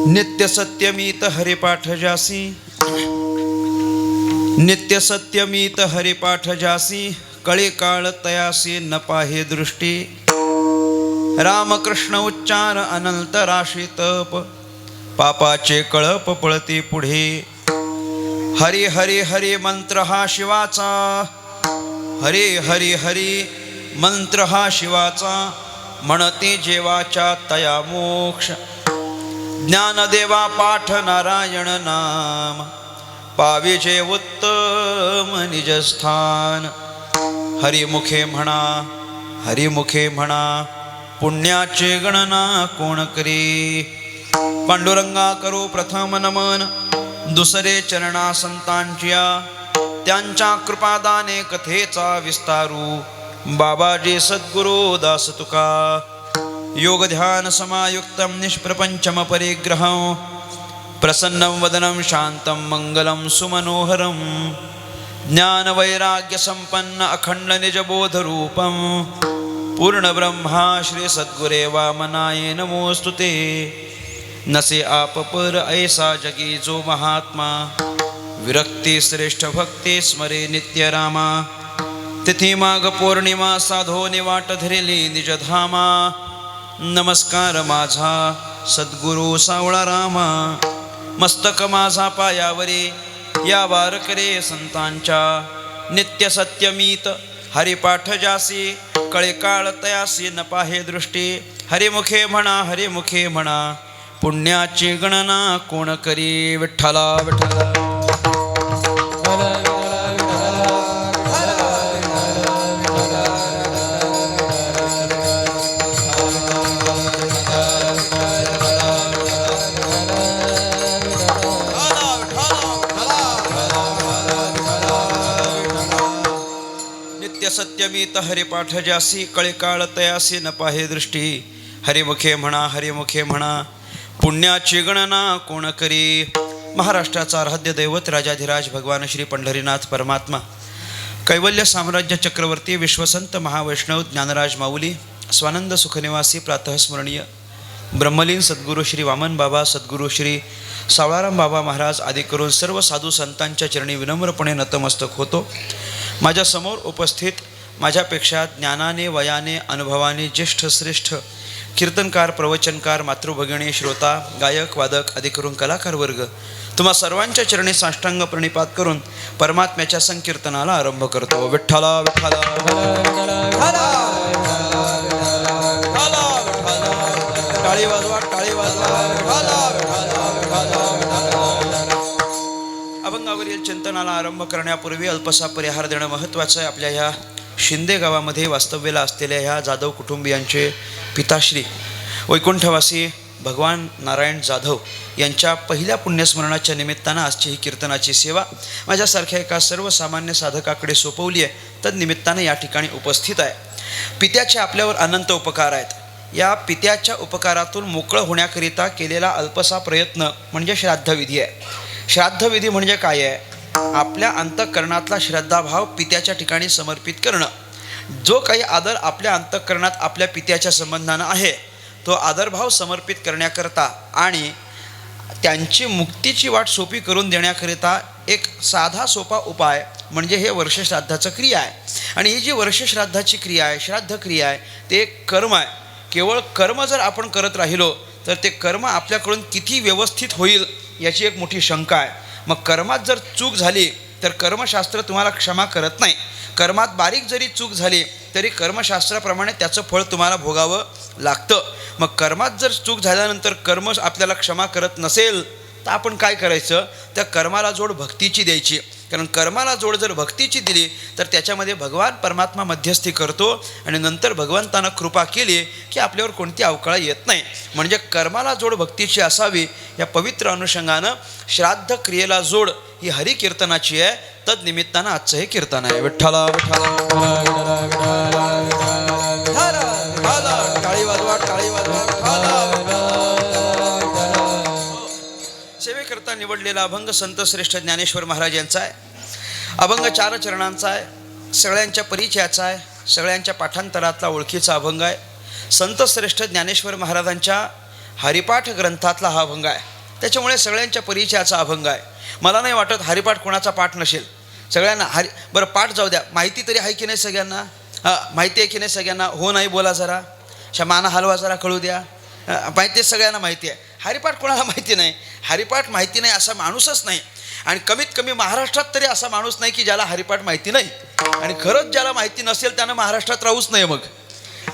नित्य सत्यमीत हरिपाठ जासी, नित्य सत्यमीत हरिपाठ जासी, कळे काळ तयासी न पाहे दृष्टी। रामकृष्ण उच्चार अनंत राशी तप, पापाचे कळप पळती पुढे। हरी हरी हरी मंत्र हा शिवाचा, हरी हरी हरी मंत्र हा शिवाचा, म्हणते जेवाच्या तया मोक्ष। ज्ञानदेवा पाठ नारायण नाम, पाविजे उत्तम निजस्थान। हरिमुखे म्हणा, हरिमुखे म्हणा, पुण्याची गणना कोण करी। पांडुरंगा करू प्रथम नमन, दुसरे चरणा संतांच्या, त्यांच्या कृपादाने कथेचा विस्तारू। बाबाजी सद्गुरु दास तुका, योग ध्यान समायुक्तम निष्प्रपंचम परिग्रहं, प्रसन्नं वदनं शांतं मंगलं सुमनोहरं। ज्ञान वैराग्य संपन्न अखंड निजबोध रूपं, पूर्ण ब्रह्मा श्री सद्गुरे वामनाय नमोस्तुते। नसे आप पर ऐसा जगी जो महात्मा, विरक्ती श्रेष्ठ भक्ती स्मरे नित्य रामा। तिथी माग पौर्णिमा साधो निवाट धरिली निजधामा। नमस्कार माझा सद्गुरु सावळा रामा, मस्तक माझा पायावरी या वारकरे संतांच्या। नित्य सत्यमीत हरिपाठ जासी, कळे काळ तयासी न पाहे दृष्टी। हरिमुखे म्हणा, हरिमुखे म्हणा, पुण्याची गणना कोण करी। विठ्ठला विठ्ठला सत्यमीत हरिपाठ जासी, कळे काळ तयासी न पाहे दृष्टी। हरिमुखे म्हणा, हरिमुखे म्हणा, पुण्याची गणना कोण करी। महाराष्ट्राचा आराध्य दैवत राजाधिराज भगवान श्री पंढरीनाथ परमात्मा, कैवल्य साम्राज्य चक्रवर्ती विश्वसंत महावैष्णव ज्ञानराज माऊली, स्वानंद सुखनिवासी प्रातःस्मरणीय ब्रह्मलीन सद्गुरू श्री वामन बाबा, सद्गुरू श्री सावळाराम बाबा महाराज आदी करून सर्व साधू संतांच्या चरणी विनम्रपणे नतमस्तक होतो। माझ्या समोर उपस्थित माझ्यापेक्षा ज्ञानाने वयाने अनुभवाने ज्येष्ठ श्रेष्ठ कीर्तनकार, प्रवचनकार, मातृभगिनी, श्रोता, गायक, वादक आदी करून कलाकार वर्ग, तुम्हा सर्वांच्या चरणी साष्टांग प्रणिपात करून परमात्म्याच्या संकीर्तनाला आरंभ करतो। विठ्ठला विठ्ठला टाळी वाजवा, टाळी वाजवा। अभंगावरील चिंतनाला आरंभ करण्यापूर्वी अल्पसा परिहार देणं महत्त्वाचं आहे। आपल्या ह्या शिंदे गावामध्ये वास्तव्याला असलेल्या ह्या जाधव कुटुंबियांचे पिताश्री वैकुंठवासी भगवान नारायण जाधव यांच्या पहिल्या पुण्यस्मरणाच्या निमित्तानं आजची ही कीर्तनाची सेवा माझ्यासारख्या एका सर्वसामान्य साधकाकडे सोपवली आहे, तद्निमित्तानं या ठिकाणी उपस्थित आहे। पित्याचे आपल्यावर अनंत उपकार आहेत। या पित्याच्या उपकारातून मोकळं होण्याकरिता केलेला अल्पसा प्रयत्न म्हणजे श्राद्धविधी आहे। श्राद्धविधी म्हणजे काय आहे? आपल्या अंतःकरणातला श्रद्धाभाव पित्याच्या ठिकाणी समर्पित करणं। जो काही आदर आपल्या अंतःकरणात आपल्या पित्याच्या संबंधानं आहे, तो आदरभाव समर्पित करण्याकरता आणि त्यांची मुक्तीची वाट सोपी करून देण्याकरिता एक साधा सोपा उपाय म्हणजे हे वर्षश्राद्धाचं क्रिया आहे। आणि ही जी वर्षश्राद्धाची क्रिया आहे, श्राद्ध क्रिया आहे, ते एक कर्म आहे। केवळ कर्म जर आपण करत राहिलो तर ते कर्म आपल्याकडून किती व्यवस्थित होईल याची एक मोठी शंका आहे। मग कर्मात जर चूक झाली तर कर्मशास्त्र तुम्हाला क्षमा करत नाही। कर्मात बारीक जरी चूक झाली तरी कर्मशास्त्राप्रमाणे त्याचं फळ तुम्हाला भोगावं लागतं। मग कर्मात जर चूक झाल्यानंतर कर्म आपल्याला क्षमा करत नसेल तर आपण काय करायचं? त्या कर्माला जोड भक्तीची द्यायची। कारण कर्माला जोड जर भक्तीची दिली तर त्याच्यामध्ये भगवान परमात्मा मध्यस्थी करतो आणि नंतर भगवंतानं कृपा केली की आपल्यावर कोणती अवकळा येत नाही। म्हणजे कर्माला जोड भक्तीची असावी या पवित्र अनुषंगानं श्राद्ध क्रियेला जोड ही हरिकीर्तनाची आहे। तद्निमित्तानं आजचं हे कीर्तन आहे। विठ्ठला विठ्ठला टाळी वाजवा, टाळी वाजवा। सेवेकरता निवडलेला अभंग संत श्रेष्ठ ज्ञानेश्वर महाराज यांचा आहे। अभंग 4 चरणांचा आहे, सगळ्यांच्या परिचयाचा आहे, सगळ्यांच्या पाठांतरातला ओळखीचा अभंग आहे। संत श्रेष्ठ ज्ञानेश्वर महाराजांच्या हरिपाठ ग्रंथातला हा अभंग आहे। त्याच्यामुळे सगळ्यांच्या परिचयाचा अभंग आहे. मला नाही वाटत हरिपाठ कोणाचा पाठ नसेल. सगळ्यांना बरं पाठ जाऊ द्या, माहिती तरी आहे की नाही सगळ्यांना? माहिती आहे की नाही सगळ्यांना? हो नाही बोला जरा, माना हलवा जरा, कळू द्या. माहिती आहे, सगळ्यांना माहिती आहे. हरिपाठ कोणाला माहिती नाही? हरिपाठ माहिती नाही असा माणूसच नाही. आणि कमीत कमी महाराष्ट्रात तरी असा माणूस नाही की ज्याला हरिपाठ माहिती नाही. आणि खरंच ज्याला माहिती नसेल त्यानं महाराष्ट्रात राहूच नाही. मग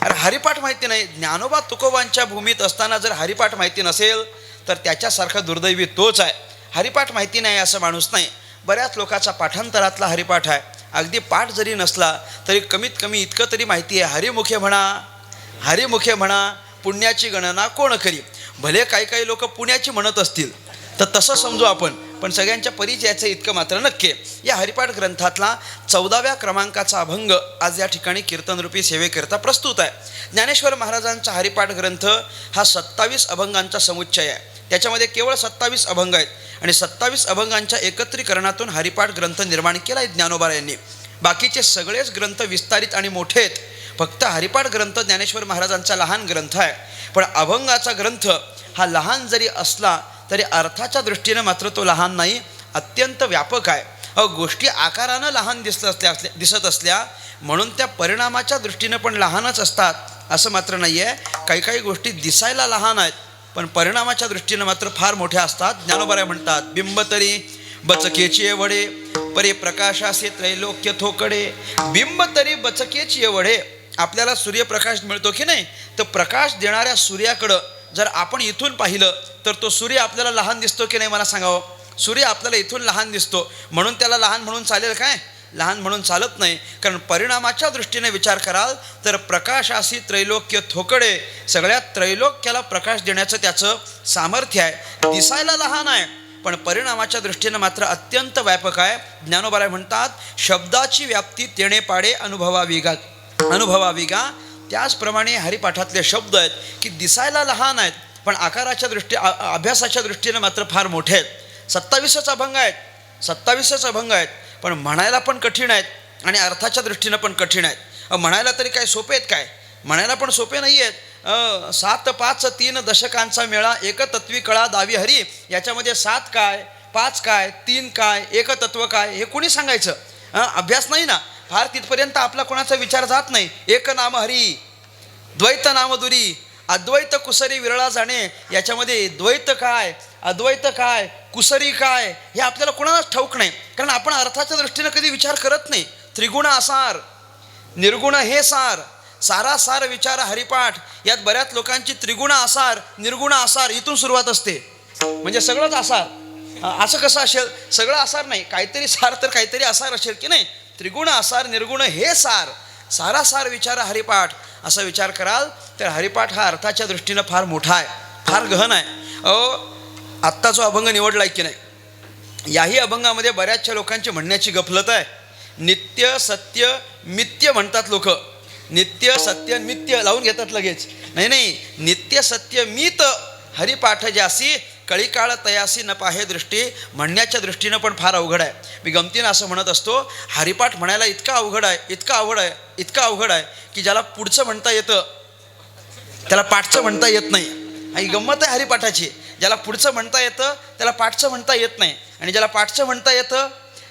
अरे हरिपाठ माहिती नाही, ज्ञानोबा तुकोबांच्या भूमीत असताना जर हरिपाठ माहिती नसेल तर त्याच्यासारखा दुर्दैवी तोच आहे. हरिपाठ माहिती नाही असं माणूस नाही. बऱ्याच लोकांचा पाठांतरातला हरिपाठ आहे. अगदी पाठ जरी नसला तरी कमीत कमी इतकं तरी माहिती आहे, हरिमुखे म्हणा, हरिमुखे म्हणा, पुण्याची गणना कोण करी. भले काही काही लोक पुण्याची म्हणत असतील तर तसं समजू आपण, पण सगळ्यांच्या परिचयाचं इतकं मात्र नक्की. या हरिपाठ ग्रंथातला 14व्या क्रमांकाचा अभंग आज या ठिकाणी कीर्तनरूपी सेवेकरता प्रस्तुत आहे. ज्ञानेश्वर महाराजांचा हरिपाठ ग्रंथ हा 27 अभंगांचा समुच्चय आहे. त्याच्यामध्ये केवळ 27 अभंग आहेत आणि 27 अभंगांच्या एकत्रीकरणातून हरिपाठ ग्रंथ निर्माण केला आहे ज्ञानोबा यांनी. बाकीचे सगळेच ग्रंथ विस्तारित आणि मोठे आहेत. फक्त हरिपाठ ग्रंथ ज्ञानेश्वर महाराजांचा लहान ग्रंथ आहे. पण अभंगाचा ग्रंथ हा लहान जरी असला तरी अर्थाच्या दृष्टीनं मात्र तो लहान नाही, अत्यंत व्यापक आहे. गोष्टी आकारानं लहान दिसत असल्या म्हणून त्या परिणामाच्या दृष्टीनं पण लहानच असतात असं मात्र नाही आहे. काही काही गोष्टी दिसायला लहान आहेत पण परिणामाच्या दृष्टीनं मात्र फार मोठ्या असतात. ज्ञानोबा म्हणतात, बिंब तरी बचकेची एवढे, परे प्रकाशासे त्रैलोक्य थोकडे. बिंब तरी बचकेची एवढे. आपल्याला सूर्यप्रकाश मिळतो की नाही, तर प्रकाश देणाऱ्या सूर्याकडं जर आपण इथून पाहिलं तर तो सूर्य आपल्याला लहान दिसतो की नाही? मला सांगावं. सूर्य आपल्याला इथून लहान दिसतो म्हणून त्याला लहान म्हणून चालेल काय? लहान म्हणून चालत नाही. कारण परिणामाच्या दृष्टीने विचार कराल तर प्रकाशासी त्रैलोक्य थोकडे. सगळ्या त्रैलोक्याला प्रकाश देण्याचं त्याचं सामर्थ्य आहे. दिसायला लहान आहे पण परिणामाच्या दृष्टीनं मात्र अत्यंत व्यापक आहे. ज्ञानोबा म्हणतात, शब्दाची व्याप्ती तेणे पाडे अनुभवाविगा. अनुभवाविगा. त्याचप्रमाणे हरिपाठातले शब्द आहेत की दिसायला लहान आहेत पण आकाराच्या अभ्यासाच्या दृष्टीनं मात्र फार मोठे आहेत. 27च अभंग आहेत, 27च अभंग आहेत पण म्हणायला पण कठीण आहेत आणि अर्थाच्या दृष्टीनं पण कठीण आहेत. म्हणायला तरी काय सोपे आहेत काय? म्हणायला पण सोपे नाही आहेत. 7, 5, 3 दशकांचा मेळा एकतत्वी कळा दावी हरी. याच्यामध्ये 7 काय, 5 काय, 3 काय, एकतत्व काय हे कोणी सांगायचं? अभ्यास नाही ना, फार तिथपर्यंत आपला कोणाचा विचार जात नाही. एक नाम हरी, द्वैत नाम दुरी, अद्वैत कुसरी विरळा जाणे. याच्यामध्ये द्वैत काय, अद्वैत काय, कुसरी काय हे आपल्याला कोणालाच ठाऊक नाही. कारण आपण अर्थाच्या दृष्टीनं कधी विचार करत नाही. त्रिगुण आसार, निर्गुण हे सार, सारासार विचार हरिपाठ. यात बऱ्याच लोकांची त्रिगुण आसार, निर्गुण आसार इथून सुरुवात असते. म्हणजे सगळंच आसार. असं कसं असेल? सगळं आसार नाही, काहीतरी सार तर काहीतरी आसार असेल की नाही? त्रिगुण आसार, निर्गुण हे सार, सारासार विचार हरिपाठ असा विचार कराल तर हरिपाठ हा अर्थाच्या दृष्टीनं फार मोठा आहे, फार गहन आहे. आत्ता जो अभंग निवडला की नाही, याही अभंगामध्ये बऱ्याचशा लोकांची म्हणण्याची गफलत आहे. नित्य सत्य मिथ्य म्हणतात लोक. नित्य सत्य मिथ्य लावून घेतात लगेच. नाही, नित्य सत्य मित हरिपाठ ज्यासी कळीकाळ तयासी न पाहे दृष्टी. म्हणण्याच्या दृष्टीनं पण फार अवघड आहे. मी गमतीनं असं म्हणत असतो, हरिपाठ म्हणायला इतका अवघड आहे, इतका अवघड आहे की ज्याला पुढचं म्हणता येतं त्याला पाठचं म्हणता येत नाही. आणि गंमत आहे हरिपाठाची, ज्याला पुढचं म्हणता येतं त्याला पाठचं म्हणता येत नाही आणि ज्याला पाठचं म्हणता येतं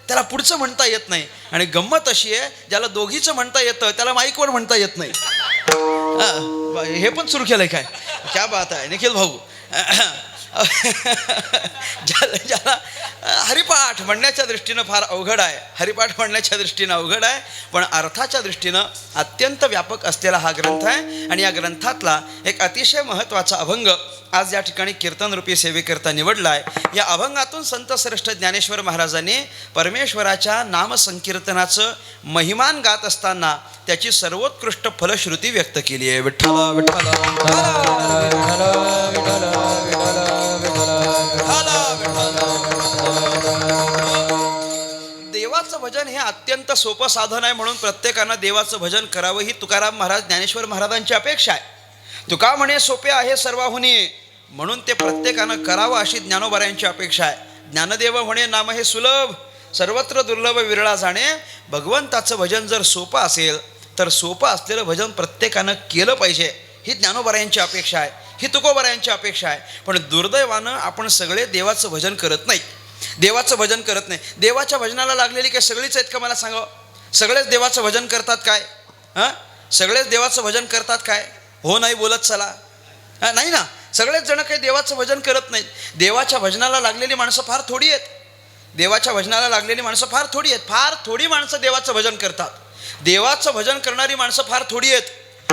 त्याला पुढचं म्हणता येत नाही. आणि गंमत अशी आहे, ज्याला दोघीचं म्हणता येतं त्याला माईकवर म्हणता येत नाही. हे पण सुरू केलंय काय? क्या बात आहे निखिल भाऊ. ज्याला हरिपाठ म्हणण्याच्या दृष्टीनं फार अवघड आहे, हरिपाठ म्हणण्याच्या दृष्टीनं अवघड आहे पण अर्थाच्या दृष्टीनं अत्यंत व्यापक असलेला हा ग्रंथ आहे. आणि या ग्रंथातला एक अतिशय महत्त्वाचा अभंग आज या ठिकाणी कीर्तनरूपी सेवेकरता निवडला आहे. या अभंगातून संत श्रेष्ठ ज्ञानेश्वर महाराजांनी परमेश्वराच्या नामसंकीर्तनाचं महिमान गात असताना त्याची सर्वोत्कृष्ट फलश्रुती व्यक्त केली आहे. विठ्ठला विठ्ठला देवाचं भजन हे अत्यंत सोपं साधन आहे म्हणून प्रत्येकानं देवाचं भजन करावं ही तुकाराम महाराज ज्ञानेश्वर महाराजांची अपेक्षा आहे. तुका म्हणे सोपे आहे सर्वाहुनी म्हणून ते प्रत्येकानं करावं अशी ज्ञानोबाऱ्यांची अपेक्षा आहे. ज्ञानदेव म्हणे नाम हे सुलभ सर्वत्र दुर्लभ विरळा जाणे. भगवंताचं भजन जर सोपं असेल तर सोपं असलेलं भजन प्रत्येकानं केलं पाहिजे ही ज्ञानोबाऱ्यांची अपेक्षा आहे. ही तुकोबारायांची अपेक्षा आहे. पण दुर्दैवानं आपण सगळे देवाचं भजन करत नाही. देवाचं भजन करत नाही. देवाच्या भजनाला लागलेली काय सगळीच आहेत का मला सांगा? सगळेच देवाचं भजन करतात काय? हां, सगळेच देवाचं भजन करतात काय? हो नाही बोलत चला. हां, नाही ना, सगळेच जण काही देवाचं भजन करत नाहीत. देवाच्या भजनाला लागलेली माणसं फार थोडी आहेत. देवाच्या भजनाला लागलेली माणसं फार थोडी आहेत. फार थोडी माणसं देवाचं भजन करतात. देवाचं भजन करणारी माणसं फार थोडी आहेत.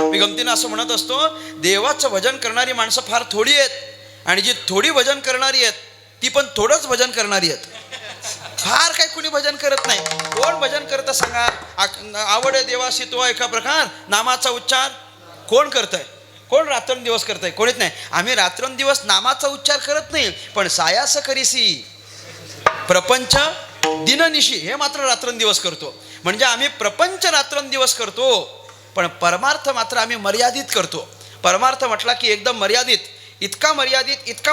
मी गमतीनं असं म्हणत असतो, देवाचं भजन करणारी माणसं फार थोडी आहेत, आणि जी थोडी भजन करणारी आहेत ती पण थोडंच भजन करणारी आहेत. फार काही कुणी भजन करत नाही. कोण भजन करतं सांगा? आवडे देवासी तो एका प्रकार नामाचा उच्चार कोण करतंय? कोण रात्रंदिवस करतंय? कोणीच नाही. आम्ही रात्रंदिवस नामाचा उच्चार करत नाही, पण सायास करीसी प्रपंच दिननिशी हे मात्र रात्रंदिवस करतो. म्हणजे आम्ही प्रपंच रात्रंदिवस करतो, पण परमार्थ मात्र आम्ही मर्यादित करतो. परमार्थ म्हटला की एकदम मर्यादित, इतका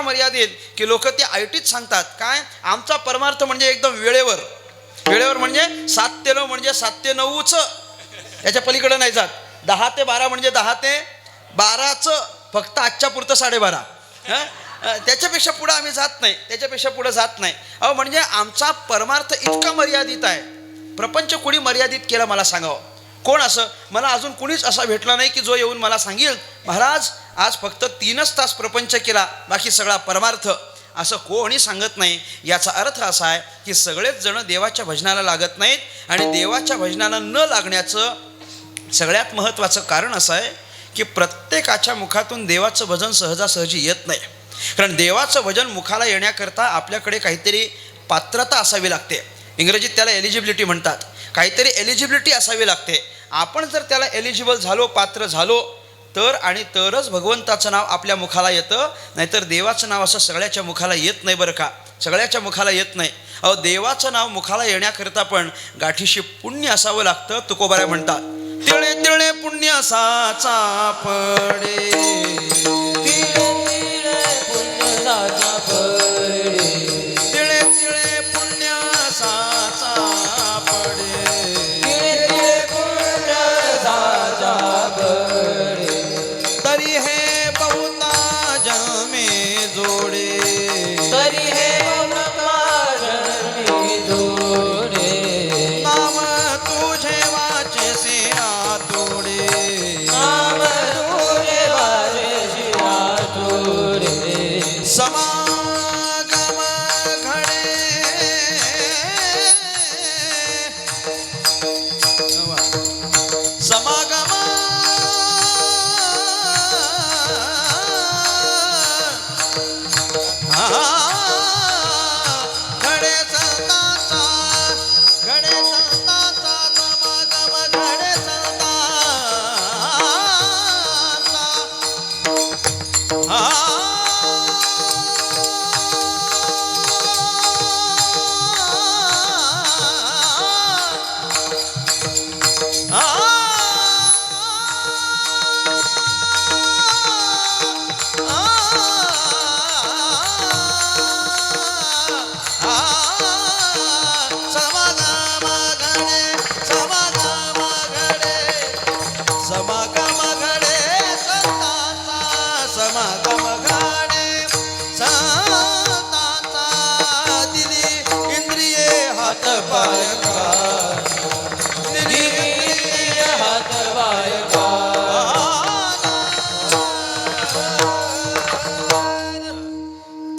मर्यादित की लोक ते आयटीत सांगतात काय, आमचा परमार्थ म्हणजे एकदम वेळेवर. वेळेवर म्हणजे 7 ते 9 म्हणजे 7 ते 9च, याच्या पलीकडे नाही जात. 10 ते 12 म्हणजे 10 ते 12च, फक्त आजच्या पुरतं 12:30. त्याच्यापेक्षा पुढं आम्ही जात नाही, त्याच्यापेक्षा पुढं जात नाही. अहो, म्हणजे आमचा परमार्थ इतका मर्यादित आहे. प्रपंच कुणी मर्यादित केला मला सांगावं? कोण असं? मला अजून कुणीच असा भेटला नाही की जो येऊन मला सांगेल महाराज आज फक्त 3च तास प्रपंच केला, बाकी सगळा परमार्थ. असं कोणी सांगत नाही. याचा अर्थ असा आहे की सगळेच जण देवाच्या भजनाला लागत नाहीत. आणि देवाच्या भजनाला न लागण्याचं सगळ्यात महत्त्वाचं कारण असं आहे की प्रत्येकाच्या मुखातून देवाचं भजन सहजासहजी येत नाही. कारण देवाचं भजन मुखाला येण्याकरता आपल्याकडे काहीतरी पात्रता असावी लागते. इंग्रजीत त्याला एलिजिबिलिटी म्हणतात. काहीतरी एलिजिबिलिटी असावी लागते. आपण जर त्याला एलिजिबल झालो, पात्र झालो तर आणि तरच भगवंताचं नाव आपल्या मुखाला येतं. नाहीतर देवाचं नाव असं सगळ्याच्या मुखाला येत नाही बरं का, सगळ्याच्या मुखाला येत नाही. अहो, देवाचं नाव मुखाला येण्याकरता पण गाठीशी पुण्य असावं लागतं. तुकोबाराय म्हणतात, तिळे तिळे पुण्य साचा पडे, तिळे तिळे पुण्य साचा पडे, तरी हे बहुता जन्मे जोडे, तरी हे नाम तुझे वाचेसे आतोडे, समागम घडे, समागम घडे संतांचा, घडे संतांचा, समागम घडे संतांचा. समागम घडे संतांचा, समागम घडे संतांचा. दिली इंद्रिये हात पाय का, दिली इंद्रिये हात पाय का.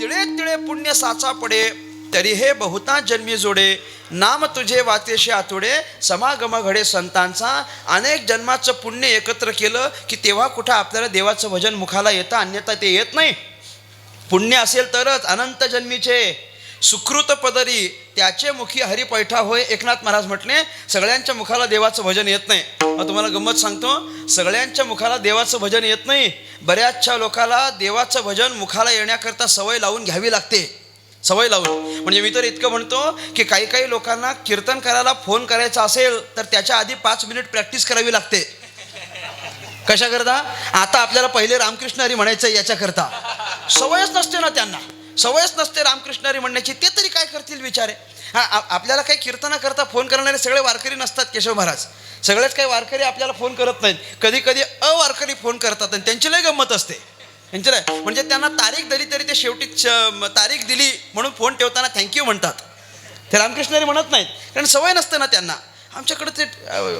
तिळे तिळे पुण्य साचा पडे, तरी हे बहुता जन्मी जोडे. नाम तुझे वातेशे आतुडे, समागम घडे संतांचा. अनेक जन्माचं पुण्य एकत्र केलं की तेव्हा कुठं आपल्याला देवाचं भजन मुखाला येतं, अन्यथा ते येत नाही. पुण्य असेल तरच अनंत जन्मीचे सुकृत पदरी त्याचे मुखी हरिपैठा होय. एकनाथ महाराज म्हटले सगळ्यांच्या मुखाला देवाचं भजन येत नाही. तुम्हाला गंमत सांगतो, सगळ्यांच्या मुखाला देवाचं भजन येत नाही. बऱ्याचशा लोकाला देवाचं भजन मुखाला येण्याकरता सवय लावून घ्यावी लागते, सवय लावून. म्हणजे मी तर इतकं म्हणतो की काही काही लोकांना कीर्तन करायला फोन करायचा असेल तर त्याच्या आधी 5 मिनिट प्रॅक्टिस करावी लागते. कशा करता? आता आपल्याला पहिले रामकृष्ण हरी म्हणायचं याच्याकरता. सवयच नसते ना त्यांना, सवयच नसते रामकृष्ण हरी म्हणण्याची. ते तरी काय करतील बिचारे. आपल्याला काही कीर्तनाकरता फोन करणारे सगळे वारकरी नसतात केशव महाराज. सगळेच काही वारकरी आपल्याला फोन करत नाहीत. कधी कधी अवारकरी फोन करतात आणि त्यांची लय गंमत असते. यांचे नाही. म्हणजे त्यांना तारीख दिली तरी ते शेवटी तारीख दिली म्हणून फोन ठेवताना थँक्यू म्हणतात. ते रामकृष्णरी म्हणत नाहीत, कारण सवय नसते ना त्यांना. आमच्याकडं ते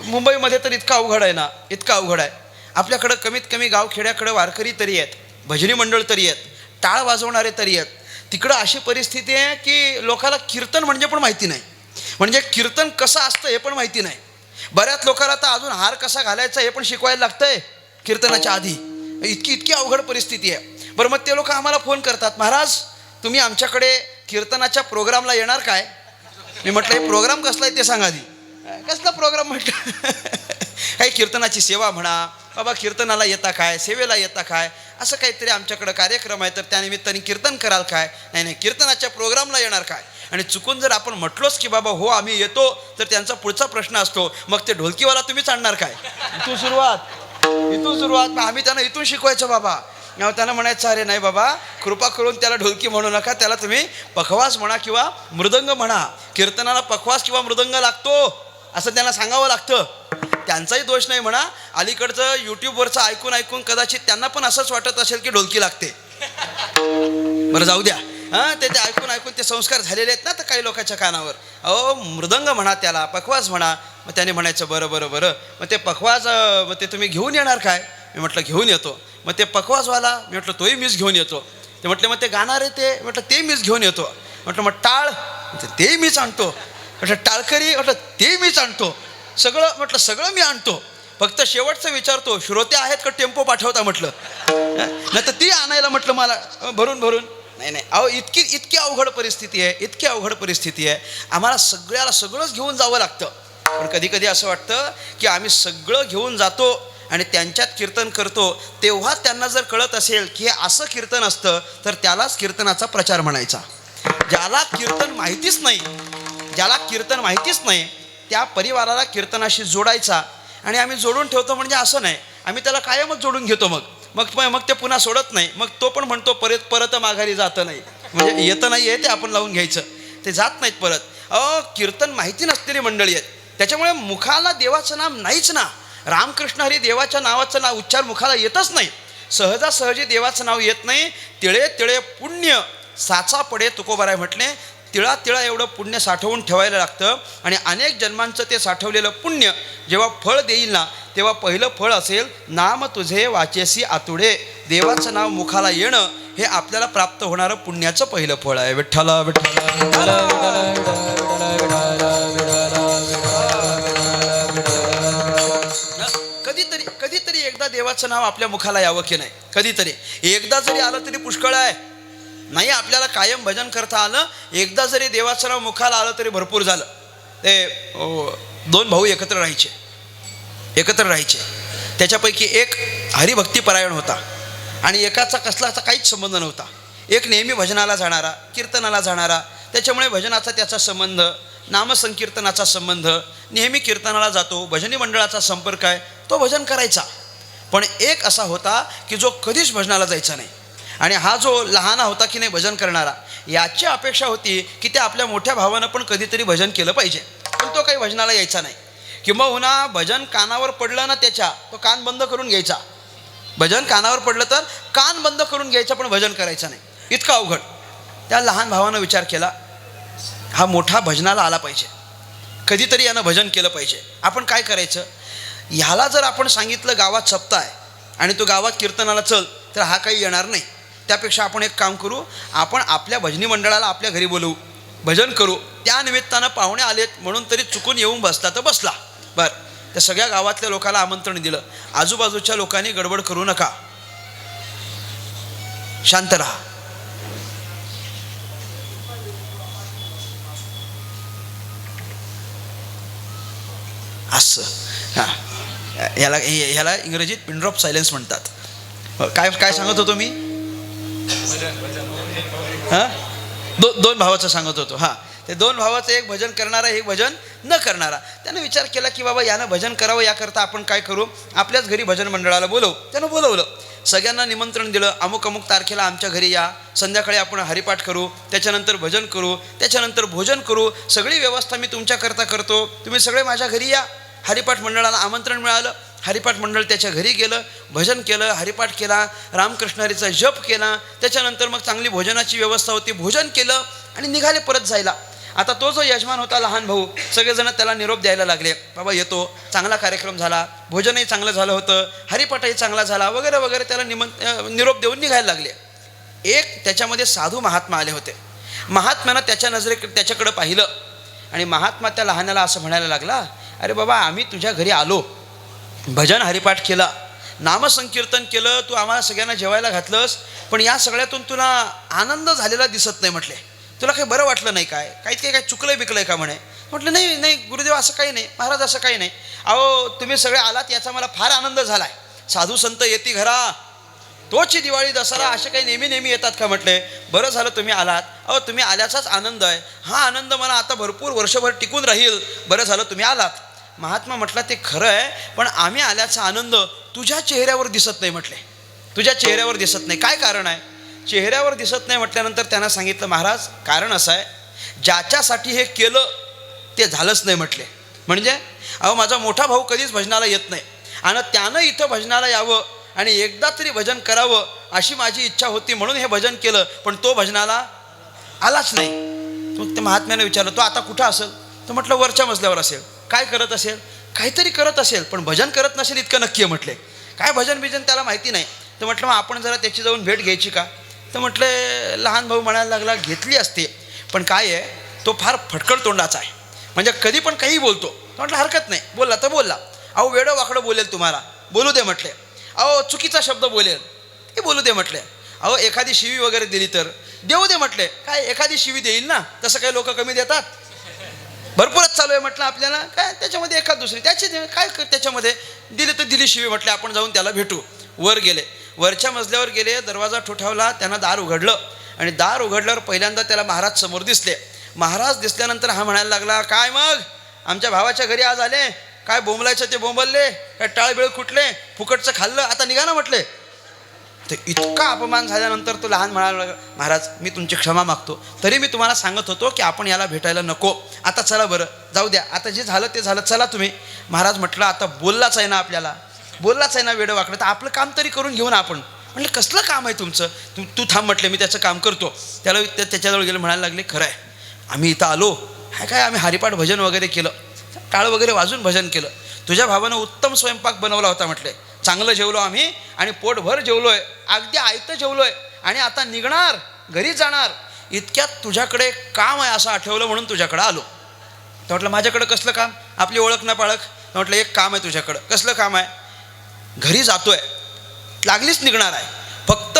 मुंबईमध्ये तर इतकं अवघड आहे ना, इतकं अवघड आहे. आपल्याकडं कमीत कमी गावखेड्याकडं वारकरी तरी आहेत, भजनी मंडळ तरी आहेत, टाळ वाजवणारे तरी आहेत. तिकडं अशी परिस्थिती आहे की लोकाला कीर्तन म्हणजे पण माहिती नाही, म्हणजे कीर्तन कसं असतं हे पण माहिती नाही. बऱ्याच लोकांना तर अजून हार कसा घालायचा हे पण शिकवायला लागतंय कीर्तनाच्या आधी. इतकी अवघड परिस्थिती आहे. बरं, मग ते लोक आम्हाला फोन करतात, महाराज तुम्ही आमच्याकडे कीर्तनाच्या प्रोग्रामला येणार काय? मी म्हटलं हे प्रोग्राम कसला आहे ते सांगा आधी. कसला प्रोग्राम म्हटलं? काही कीर्तनाची सेवा म्हणा, बाबा कीर्तनाला येता काय, सेवेला येता काय, असं काहीतरी आमच्याकडं कार्यक्रम आहे तर त्यानिमित्ताने कीर्तन कराल काय? नाही नाही, कीर्तनाच्या प्रोग्रामला येणार काय? आणि चुकून जर आपण म्हटलोच की बाबा हो आम्ही येतो, तर त्यांचा पुढचा प्रश्न असतो मग ते ढोलकीवाला तुम्हीच आणणार काय? इथून सुरुवात. मग आम्ही त्यांना इथून शिकवायचं बाबा. त्यांना म्हणायचं अरे नाही बाबा, कृपा करून त्याला ढोलकी म्हणू नका, त्याला तुम्ही पखवाज म्हणा किंवा मृदंग म्हणा. कीर्तनाला पखवाज किंवा मृदंग लागतो असं त्यांना सांगावं लागतं. त्यांचाही दोष नाही म्हणा, अलीकडचं यूट्यूबवरचं ऐकून कदाचित त्यांना पण असंच वाटत असेल की ढोलकी लागते. बरं जाऊ द्या. ते ऐकून ते संस्कार झालेले आहेत ना तर काही लोकांच्या कानावर. अहो मृदंग म्हणा, त्याला पखवाज म्हणा. मग त्याने म्हणायचं बरं. मग ते पखवाज मग ते तुम्ही घेऊन येणार काय? मी म्हटलं घेऊन येतो. मग ते पखवाजवाला, मी म्हटलं तोही मीच घेऊन येतो. ते म्हटले मग ते गाणारे ते, म्हटलं ते मीच घेऊन येतो. म्हटलं मग टाळ, ते मीच आणतो. म्हटलं टाळकरी, म्हटलं ते मीच आणतो. सगळं मी आणतो. फक्त शेवटचं विचारतो श्रोते आहेत का टेम्पो पाठवता म्हटलं, नाही तर ती आणायला म्हटलं मला भरून. नाही अहो इतकी अवघड परिस्थिती आहे. आम्हाला सगळंच घेऊन जावं लागतं. पण कधी असं वाटतं की आम्ही सगळं घेऊन जातो आणि त्यांच्यात कीर्तन करतो, तेव्हा त्यांना जर कळत असेल की हे असं कीर्तन असतं तर त्यालाच कीर्तनाचा प्रचार म्हणायचा. ज्याला कीर्तन माहितीच नाही त्या परिवाराला कीर्तनाशी जोडायचा. आणि आम्ही जोडून ठेवतो म्हणजे असं नाही, आम्ही त्याला कायमच जोडून घेतो. मग ते पुन्हा सोडत नाही. मग तो पण म्हणतो परत माघारी जातं नाही, म्हणजे येतं नाही आहे ते आपण लावून घ्यायचं, ते जात नाहीत परत. कीर्तन माहिती नसलेली मंडळी आहेत. त्याच्यामुळे मुखाला देवाचं नाम नाहीच ना. रामकृष्ण हरी देवाच्या नावाचं उच्चार मुखाला येतच नाही. सहजासहजी देवाचं नाव येत नाही. तिळे पुण्य साचा पडे तुकोबाराय म्हटले. तिळा एवढं पुण्य साठवून ठेवायला लागतं. आणि अनेक जन्मांचं ते साठवलेलं पुण्य जेव्हा फळ देईल ना, तेव्हा पहिलं फळ असेल नाम तुझे वाचेसी आतुडे. देवाचं नाव मुखाला येणं हे आपल्याला प्राप्त होणारं पुण्याचं पहिलं फळ आहे. विठ्ठला कधीतरी एकदा देवाचं नाव आपल्या मुखाला यावं की नाही? कधीतरी एकदा जरी आलं तरी पुष्कळ आहे. नाही आपल्याला कायम भजन करता आलं, एकदा जरी देवाचं नाव मुखाला आलं तरी भरपूर झालं. ते 2 भाऊ एकत्र राहायचे. त्याच्यापैकी एक हरिभक्तीपरायण होता आणि एकाचा कसलाचा काहीच संबंध नव्हता. एक नेहमी भजनाला जाणारा, कीर्तनाला जाणारा, त्याच्यामुळे भजनाचा त्याचा संबंध, नामसंकीर्तनाचा संबंध, नेहमी कीर्तनाला जातो, भजनी मंडळाचा संपर्क आहे, तो भजन करायचा. पण एक असा होता की जो कधीच भजनाला जायचा नाही. आणि हा जो लहाना होता की नाही भजन करणारा, याची अपेक्षा होती की ते आपल्या मोठ्या भावानं पण कधीतरी भजन केलं पाहिजे. पण तो काही भजनाला यायचा नाही. किंबहुना भजन कानावर पडलं ना त्याच्या, तो कान बंद करून घ्यायचा. भजन कानावर पडलं तर कान बंद करून घ्यायचा, पण भजन करायचं नाही. इतकं अवघड. त्या लहान भावानं विचार केला, हा मोठा भजनाला आला पाहिजे, कधीतरी यानं भजन केलं पाहिजे. आपण काय करायचं? ह्याला जर आपण सांगितलं गावात सप्ताह आहे आणि तो गावात कीर्तनाला चल, तर हा काही येणार नाही. त्यापेक्षा आपण एक काम करू, आपण आपल्या भजनी मंडळाला आपल्या घरी बोलवू, भजन करू. त्या निमित्तानं पाहुणे आलेत म्हणून तरी चुकून येऊन बसला तर बसला. बरं, त्या सगळ्या गावातल्या लोकांना आमंत्रण दिलं. आजूबाजूच्या लोकांनी गडबड करू नका, शांत राहा. असं ह्याला इंग्रजीत पिन ड्रॉप सायलेन्स म्हणतात. काय सांगत होतो मी? दोन भावाचं सांगत होतो. ते 2 भावाचं, एक भजन करणारा, एक भजन न करणारा. त्यानं विचार केला की बाबा यानं भजन करावं, याकरता आपण काय करू, आपल्याच घरी भजन मंडळाला बोलवू. त्यानं बोलवलं, सगळ्यांना निमंत्रण दिलं, अमुक तारखेला आमच्या घरी या, संध्याकाळी आपण हरिपाठ करू, त्याच्यानंतर भजन करू, त्याच्यानंतर भोजन करू, सगळी व्यवस्था मी तुमच्याकरता करतो, तुम्ही सगळे माझ्या घरी या. हरिपाठ मंडळाला आमंत्रण मिळालं. हरिपाठ मंडळ त्याच्या घरी गेलं, भजन केलं, हरिपाठ केला, रामकृष्ण जप केला. त्याच्यानंतर मग चांगली भोजनाची व्यवस्था होती, भोजन केलं आणि निघाले परत जायला. आता तो जो यजमान होता, लहान भाऊ, सगळेजण त्याला निरोप द्यायला लागले, बाबा येतो, चांगला कार्यक्रम झाला, भोजनही चांगलं झालं होतं, हरिपाठही चांगला झाला वगैरे वगैरे, त्याला निरोप देऊन निघायला लागले. एक त्याच्यामध्ये साधू महात्मा आले होते. महात्म्यानं त्याच्याकडं पाहिलं आणि महात्मा त्या लहानाला असं म्हणायला लागला, अरे बाबा, आम्ही तुझ्या घरी आलो, भजन हरिपाठ केला, नामसंकीर्तन केलं, तू आम्हाला सगळ्यांना जेवायला घातलंस, पण या सगळ्यातून तुला आनंद झालेला दिसत नाही. म्हटले, तुला काही बरं वाटलं नाही काय? काय चुकलंय बिकलंय का? म्हणे. म्हटलं, नाही नाही गुरुदेव, असं काही नाही, महाराज असं काही नाही. अहो, तुम्ही सगळे आलात याचा मला फार आनंद झाला आहे. साधू संत येती घरा, तोची दिवाळी दसरा, असे काही नेहमी नेहमी येतात का? म्हटले, बरं झालं तुम्ही आलात. अहो, तुम्ही आल्याचाच आनंद आहे, हा आनंद मला आता भरपूर वर्षभर टिकून राहील. बरं झालं तुम्ही आलात. महात्मा म्हटला, ते खरं आहे, पण आम्ही आल्याचा आनंद तुझ्या चेहऱ्यावर दिसत नाही. म्हटले, तुझ्या चेहऱ्यावर दिसत नाही, काय कारण आहे? चेहऱ्यावर दिसत नाही म्हटल्यानंतर त्यांना सांगितलं, महाराज, कारण असं आहे, ज्याच्यासाठी हे केलं ते झालंच नाही. म्हटले, म्हणजे अहो, माझा मोठा भाऊ कधीच भजनाला येत नाही आणि त्यानं इथं भजनाला यावं आणि एकदा तरी भजन करावं अशी माझी इच्छा होती, म्हणून हे भजन केलं, पण तो भजनाला आलाच नाही. मग ते महात्म्याने विचारलं, तो आता कुठं असेल? तर म्हटलं, वरच्या मजल्यावर असेल. काय करत असेल? काहीतरी करत असेल, पण भजन करत नसेल इतकं नक्की आहे. म्हटले, काय भजन बिजन त्याला माहिती नाही. तर म्हटलं, मग आपण जरा त्याची जाऊन भेट घ्यायची का? तर म्हटले, लहान भाऊ म्हणायला लागला, घेतली असते, पण काय आहे, तो फार फटकळ तोंडाचा आहे, म्हणजे कधी पण काही बोलतो. म्हटलं, हरकत नाही, बोलला तर बोलला. अहो, वेडं वाकडं बोलेल तुम्हाला, बोलू दे. म्हटले, अहो, चुकीचा शब्द बोलेल, ते बोलू दे. म्हटले, अहो, एखादी शिवी वगैरे दिली तर देऊ दे. म्हटले, काय एखादी शिवी देईल ना, तसं काही लोक कमी देतात? भरपूरच चालू आहे. म्हटलं, आपल्याला काय त्याच्यामध्ये एखाद दुसरी त्याची काय त्याच्यामध्ये दिली तर दिली शिवी. म्हटले, आपण जाऊन त्याला भेटू. वर गेले, वरच्या मजल्यावर गेले, दरवाजा ठोठावला, त्यांना दार उघडलं आणि दार उघडल्यावर पहिल्यांदा त्याला महाराज समोर दिसले. महाराज दिसल्यानंतर हा म्हणायला लागला, काय मग आमच्या भावाच्या घरी आज आले, काय बोंबलायचं ते बोंबलले, काय टाळबिळ कुठले, फुकटचं खाल्लं, आता निघा ना. म्हटले, तर इतका अपमान झाल्यानंतर तो लहान म्हणाला, महाराज, मी तुमची क्षमा मागतो, तरी मी तुम्हाला सांगत होतो की आपण याला भेटायला नको, आता चला, बरं जाऊ द्या, आता जे झालं ते झालं, चला तुम्ही. महाराज म्हटलं, आता बोललाच आहे ना, आपल्याला बोललाच आहे ना वेडं वाकडं, तर आपलं काम तरी करून घेऊ ना आपण. म्हटलं, कसलं काम आहे तुमचं? तू थांब. म्हटले, मी त्याचं काम करतो. त्याच्याजवळ गेलं, म्हणायला लागले, खरं आहे, आम्ही इथं आलो काय, आम्ही हरिपाठ भजन वगैरे केलं, टाळ वगैरे वाजून भजन केलं, तुझ्या भावानं उत्तम स्वयंपाक बनवला होता. म्हटले, चांगलं जेवलो आम्ही आणि पोटभर जेवलोय, अगदी आयतं जेवलोय आणि आता निघणार, घरी जाणार, इतक्यात तुझ्याकडे काम आहे असं आठवलं, म्हणून तुझ्याकडं आलो. तर म्हटलं, माझ्याकडं कसलं काम? आपली ओळख ना पाळख. तर म्हटलं, एक काम आहे तुझ्याकडं. कसलं काम आहे? घरी जातोय, लागलीच निघणार आहे, फक्त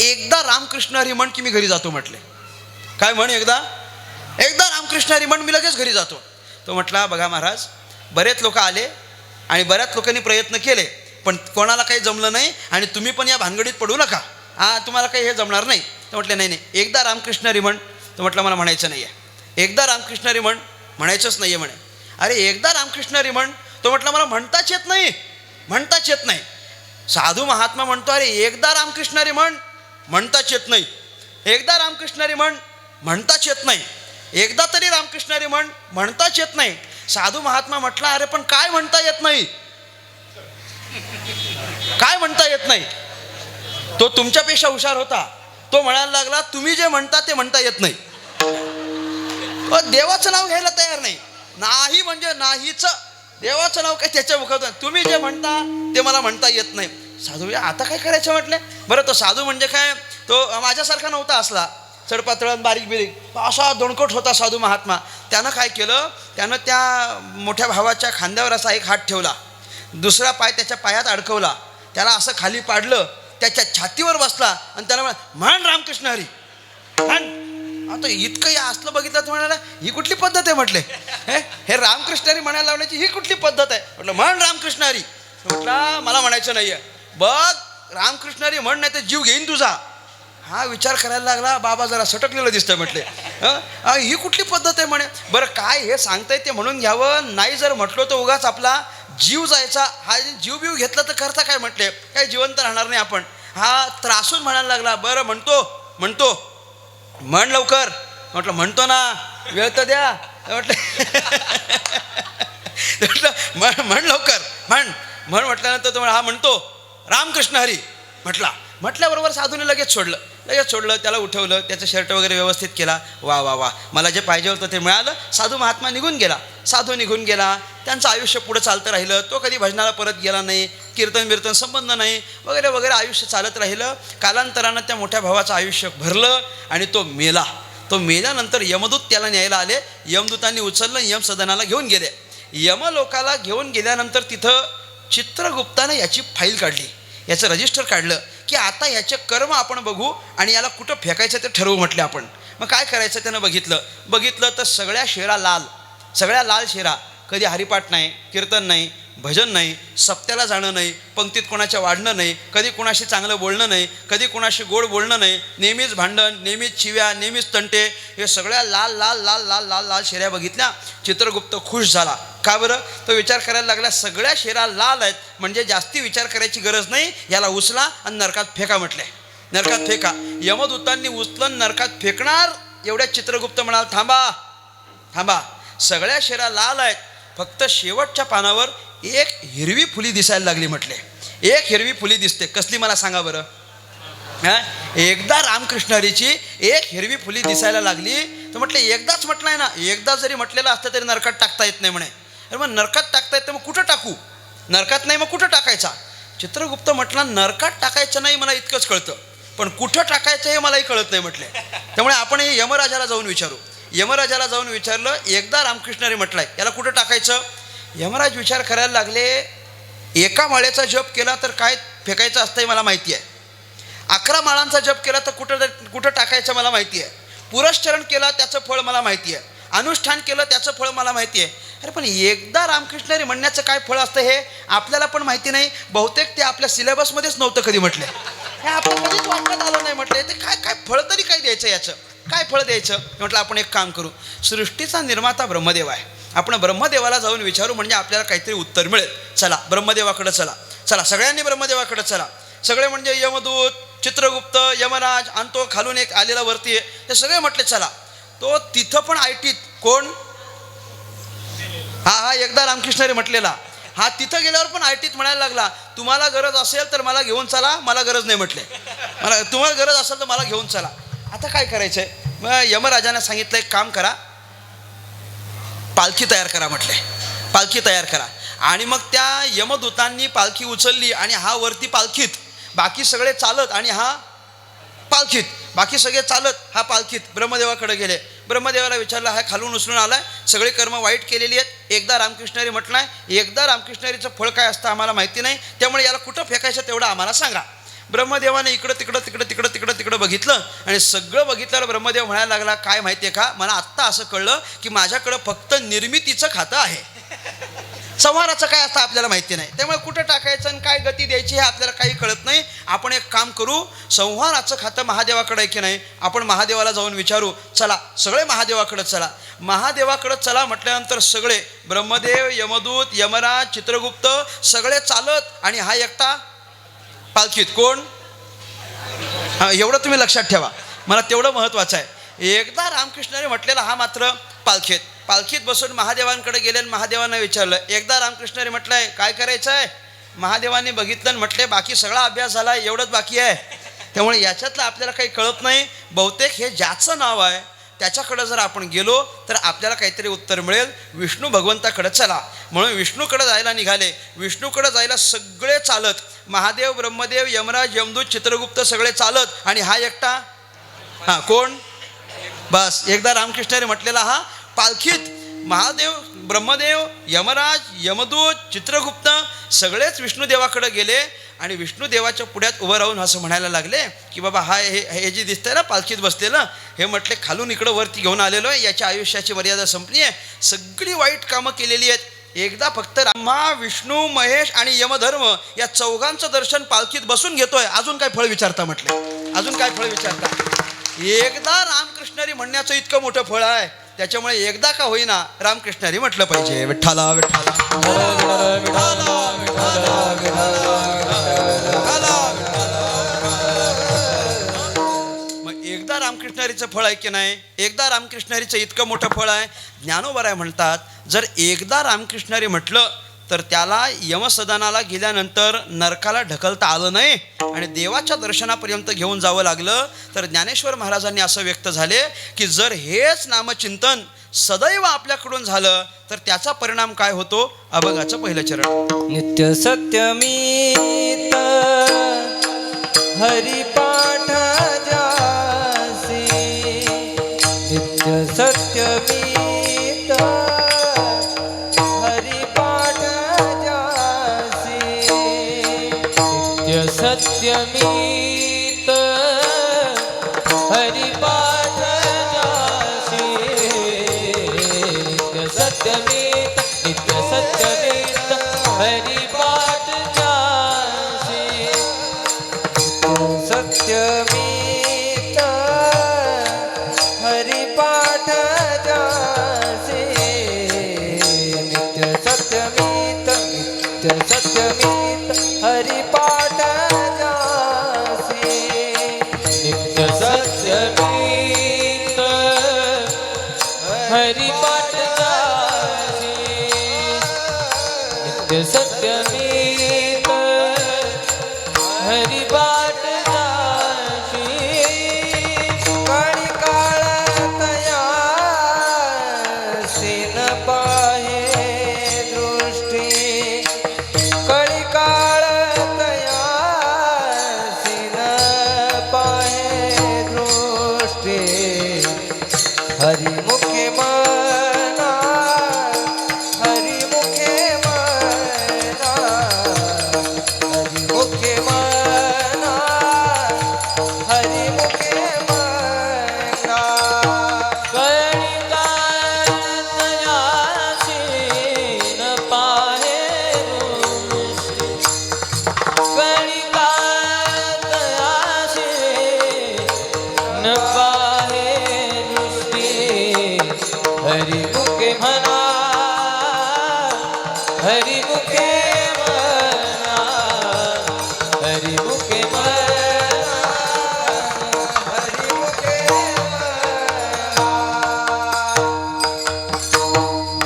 एकदा रामकृष्ण हरी म्हण की मी घरी जातो. म्हटले, काय म्हण? एकदा रामकृष्ण हरी म्हण, मी लगेच घरी जातो. तो म्हटला, बघा महाराज, बरेच लोक आले आणि बऱ्याच लोकांनी प्रयत्न केले, पण कोणाला काही जमलं नाही आणि तुम्ही पण या भानगडीत पडू नका, तुम्हाला काही हे जमणार नाही. तर म्हटलं, नाही, एकदा रामकृष्ण हरी म्हण. तर म्हटलं, मला म्हणायचं नाही आहे. एकदा रामकृष्ण हरी म्हण, म्हणायचंच नाही आहे. म्हणे, अरे एकदा रामकृष्ण हरी म्हण. तो म्हटलं, मला म्हणताच येत नाही. साधू महात्मा म्हणतो, अरे एकदा रामकृष्ण हरी म्हण, म्हणताच येत नाही. एकदा रामकृष्ण हरी म्हण, म्हणताच येत नाही. एकदा तरी रामकृष्ण हरी म्हण, म्हणताच येत नाही. साधू महात्मा म्हटला, अरे पण काय म्हणता येत नाही? काय म्हणता येत नाही? तो तुमच्यापेक्षा हुशार होता. तो म्हणायला लागला, तुम्ही जे म्हणता ते म्हणता येत नाही. देवाचं नाव घ्यायला तयार नाही म्हणजे नाहीच. देवाचं नाव काय त्याच्या मुखात, तुम्ही जे म्हणता ते मला म्हणता येत नाही. साधू, आता काय करायचं? म्हटलं, बरं, तो साधू म्हणजे काय, तो माझ्यासारखा नव्हता, असला चढपातळ बारीक बिरीक, असा दोणकोट होता साधू महात्मा. त्यानं काय केलं, त्यानं त्या मोठ्या भावाच्या खांद्यावर असा एक हात ठेवला, दुसरा पाय त्याच्या पायात अडकवला, त्याला असं खाली पाडलं, त्याच्या छातीवर बसला आणि त्याला म्हण रामकृष्ण हरी म्हण. आता इतकं या असलं बघितलं तर म्हणाला, ही कुठली पद्धत आहे? म्हटले, हे रामकृष्ण हरी म्हणायला लावण्याची ही कुठली पद्धत आहे? म्हटलं, म्हण रामकृष्ण हरी. म्हटलं, मला म्हणायचं नाही आहे. बघ, रामकृष्ण हरी म्हण, नाही तर जीव घेईन तुझा. हा विचार करायला लागला, बाबा जरा सटकलेलं दिसतं. म्हटले, ही कुठली पद्धत आहे? म्हणे, बरं काय हे सांगताय ते म्हणून घ्यावं, नाही जर म्हटलो तर उगाच आपला जीव जायचा. हा जीव बिव घेतला तर करता काय? म्हटले, काय जिवंत राहणार नाही आपण. हा त्रासून म्हणायला लागला, बरं म्हणतो म्हण लवकर. म्हटलं, म्हणतो ना, वेळ तर द्या. म्हटलं म्हण लवकर, म्हण म्हटल्यानंतर तो हा म्हणतो रामकृष्ण हरी म्हटल्याबरोबर साधूने लगेच सोडलं, त्याला उठवलं, त्याचं शर्ट वगैरे व्यवस्थित केला. वा वा वा, मला जे पाहिजे होतं ते मिळालं. साधू महात्मा निघून गेला. त्यांचं आयुष्य पुढं चालतं राहिलं. तो कधी भजनाला परत गेला नाही, कीर्तन संबंध नाही वगैरे वगैरे, आयुष्य चालत राहिलं. कालांतरानं त्या मोठ्या भावाचं आयुष्य भरलं आणि तो मेल्यानंतर यमदूत त्याला न्यायला आले. यमदूतांनी उचललं, यमसदनाला घेऊन गेले. यमलोकाला घेऊन गेल्यानंतर तिथं चित्रगुप्तानं याची फाईल काढली, याचं रजिस्टर काढलं की आता याचे कर्म आपण बघू आणि याला कुठं फेकायचं ते ठरवू म्हटले आपण. मग काय करायचं त्यानं बघितलं तर सगळ्या लाल शेरा. कधी हरिपाठ नाही, कीर्तन नाही, भजन नाही, सप्त्याला जाणं नाही, पंक्तीत कोणाच्या वाढणं नाही, कधी कोणाशी चांगलं बोलणं नाही, कधी कोणाशी गोड बोलणं नाही, नेहमीच भांडण, नेहमीच चिव्या, नेहमीच तंटे, हे सगळ्या लाल लाल लाल लाल लाल लाल शेऱ्या बघितल्या. चित्रगुप्त खुश झाला. का बरं? तो विचार करायला लागला, सगळ्या शेरा लाल आहेत म्हणजे जास्ती विचार करायची गरज नाही, याला उचला आणि नरकात फेका म्हटले. नरकात फेका. यमदूतांनी उचलन नरकात फेकणार एवढ्या चित्रगुप्त म्हणाला, थांबा, सगळ्या शेरा लाल आहेत, फक्त शेवटच्या पानावर एक हिरवी फुली दिसायला लागली म्हटले. एक हिरवी फुली दिसते, कसली मला सांगा बरं? एकदा रामकृष्ण हरीची एक हिरवी फुली दिसायला लागली तर म्हटलं एकदाच म्हटलंय ना, एकदा जरी म्हटलेलं असतं तरी नरकात टाकता येत नाही म्हणे. अरे मग नरकात टाकता येत, मग कुठं टाकू? नरकात नाही, मग कुठं टाकायचा? चित्रगुप्त म्हटला, नरकात टाकायचं नाही मला इतकंच कळतं, पण कुठं टाकायचं हे मलाही कळत नाही म्हटले. त्यामुळे आपण हे यमराजाला जाऊन विचारू. यमराजाला जाऊन विचारलं, एकदा रामकृष्ण हरी म्हटलाय, याला कुठं टाकायचं? यमराज विचार करायला लागले, एका माळेचा जप केला तर काय फेकायचं असतं मला माहिती आहे, 11 माळांचा जप केला तर कुठं टाकायचं मला माहिती आहे, पुरश्चरण केला त्याचं फळ मला माहिती आहे, अनुष्ठान केलं त्याचं फळ मला माहिती आहे. अरे पण एकदा रामकृष्ण हरी म्हणण्याचं काय फळ असतं हे आपल्याला पण माहिती नाही. बहुतेक ते आपल्या सिलेबसमध्येच नव्हतं कधी म्हटलं, हे आपण कधीच वाटण्यात आलं नाही म्हटलं. ते काय फळ तरी काय द्यायचं, याचं काय फळ द्यायचं म्हटलं. आपण एक काम करू, सृष्टीचा निर्माता ब्रह्मदेव आहे, आपण ब्रह्मदेवाला जाऊन विचारू, म्हणजे आपल्याला काहीतरी उत्तर मिळेल. चला ब्रह्मदेवाकडे चला, सगळ्यांनी ब्रह्मदेवाकडे चला. सगळे म्हणजे यमदूत, चित्रगुप्त, यमराज आणि तो खालून एक आलेला वरती आहे, ते सगळे म्हटले चला. तो तिथं पण आयटीत कोण? हा एकदा रामकृष्ण हरी म्हटलेला, हा तिथं गेल्यावर पण आयटीत म्हणायला लागला, तुम्हाला गरज असेल तर मला घेऊन चला, मला गरज नाही म्हटले, तुम्हाला गरज असेल तर मला घेऊन चला. आता काय करायचंय? मग यमराजाने सांगितलं, एक काम करा, पालखी तयार करा म्हटले. पालखी तयार करा. आणि मग त्या यमदूतांनी पालखी उचलली आणि हा वरती पालखीत, बाकी सगळे चालत आणि हा पालखीत, बाकी सगळे चालत हा पालखीत ब्रह्मदेवाकडे गेले. ब्रह्मदेवाला विचारलं, हा खालून उचलून आलाय, सगळे कर्म वाईट केलेली आहेत, एकदा रामकृष्ण हरी म्हटलाय, एकदा रामकृष्ण हरीचं फळ काय असतं आम्हाला माहिती नाही, त्यामुळे याला कुठं फेकायचं तेवढं आम्हाला सांगा. ब्रह्मदेवाने इकडं तिकडं बघितलं आणि सगळं बघितल्यावर ब्रह्मदेव म्हणायला लागला, काय माहिती आहे का, मला आत्ता असं कळलं की माझ्याकडं फक्त निर्मितीचं खातं आहे, संहाराचं काय असतं आपल्याला माहिती नाही, त्यामुळे कुठं टाकायचं आणि काय गती द्यायची हे आपल्याला काही कळत नाही. आपण एक काम करू, संहाराचं खातं महादेवाकडे आहे की नाही, आपण महादेवाला जाऊन विचारू. चला सगळे महादेवाकडे चला म्हटल्यानंतर सगळे ब्रह्मदेव, यमदूत, यमराज, चित्रगुप्त सगळे चालत आणि हा एकटा पालखीत. कोण? एवढं तुम्ही लक्षात ठेवा, मला तेवढं महत्त्वाचं आहे. एकदा रामकृष्ण हरी म्हटलेला हा मात्र पालखीत बसून महादेवांकडे गेले आणि महादेवांना विचारलं, एकदा रामकृष्ण हरी म्हटलंय, काय करायचं आहे? महादेवांनी बघितलं आणि म्हटले, बाकी सगळा अभ्यास झाला, एवढंच बाकी आहे, त्यामुळे याच्यातलं आपल्याला काही कळत नाही. बहुतेक हे ज्याचं नाव आहे त्याच्याकडं जर आपण गेलो तर आपल्याला काहीतरी उत्तर मिळेल. विष्णू भगवंताकडे चला. म्हणून विष्णूकडे जायला निघाले. विष्णूकडे जायला सगळे चालत, महादेव, ब्रह्मदेव, यमराज, यमदूत, चित्रगुप्त सगळे चालत आणि हा एकटा, कोण? बस एकदा रामकृष्ण हरी म्हटलेला हा पालखीत. महादेव, ब्रह्मदेव, यमराज, यमदूत, चित्रगुप्त सगळेच विष्णुदेवाकडे गेले आणि विष्णुदेवाच्या पुढ्यात उभं राहून असं म्हणायला लागले की बाबा हे जे दिसतंय ना पालखीत बसलेलं, हे म्हटले खालून इकडं वरती घेऊन आलेलो आहे, याच्या आयुष्याची मर्यादा संपली आहे, सगळी वाईट कामं केलेली आहेत, एकदा फक्त ब्रह्मा, विष्णू, महेश आणि यमधर्म या चौघांचं दर्शन पालखीत बसून घेतोय, अजून काय फळ विचारता म्हटले, अजून काय फळ विचारता? एकदा रामकृष्ण हरी म्हणण्याचं इतकं मोठं फळ आहे, त्याच्यामुळे एकदा का होईना रामकृष्ण हरी म्हटलं पाहिजे. विठ्ठला विठ्ठला मग एकदा रामकृष्ण हरीचं फळ आहे की नाही, एकदा रामकृष्ण हरीचं इतकं मोठं फळ आहे. ज्ञानोबा राय म्हणतात, जर एकदा रामकृष्ण हरी म्हटलं तर त्याला यमसदनाला गेल्यानंतर नरकाला ढकलता आलं नाही आणि देवाच्या दर्शनापर्यंत घेऊन जावं लागलं. तर ज्ञानेश्वर महाराजांनी असं व्यक्त झाले की जर हेच नामचिंतन सदैव आपल्याकडून झालं तर त्याचा परिणाम काय होतो. अभंगाचं पहिलं चरण. नित्य सत्यमीत हरिपाठ जासी, नित्य सत्यमीत हरिपाठ जासी, नित्य सत्यमीत हरिपाठ जासी, नित्य सत्यमीत, नित्य सत्यमीत हरिपाठ जासी, सत्यमीत हरिपाठ जासी, नित्य सत्यमीत, नित्य सत्यमीत हरिपाठ जासी, नित्य सत्यमीत हरिपाठ जासी, नित्य सत्यमीत हरिपाठ जासी, काळी काळ तया सीन पाहे दृष्टी, काळी काळ तया सीन पाहे दृष्टी, हरिमुखे मना, हरिमुखे मना, हरिमुखे मना, हरिमुखे मना, कळी काळतया सीन पाहे दृष्टी, कळी काळतया सीन पाहे दृष्टी, हरिमुखे म्हणा, हरिमुखे म्हणा, हरिमुखे म्हणा, हरिमुखे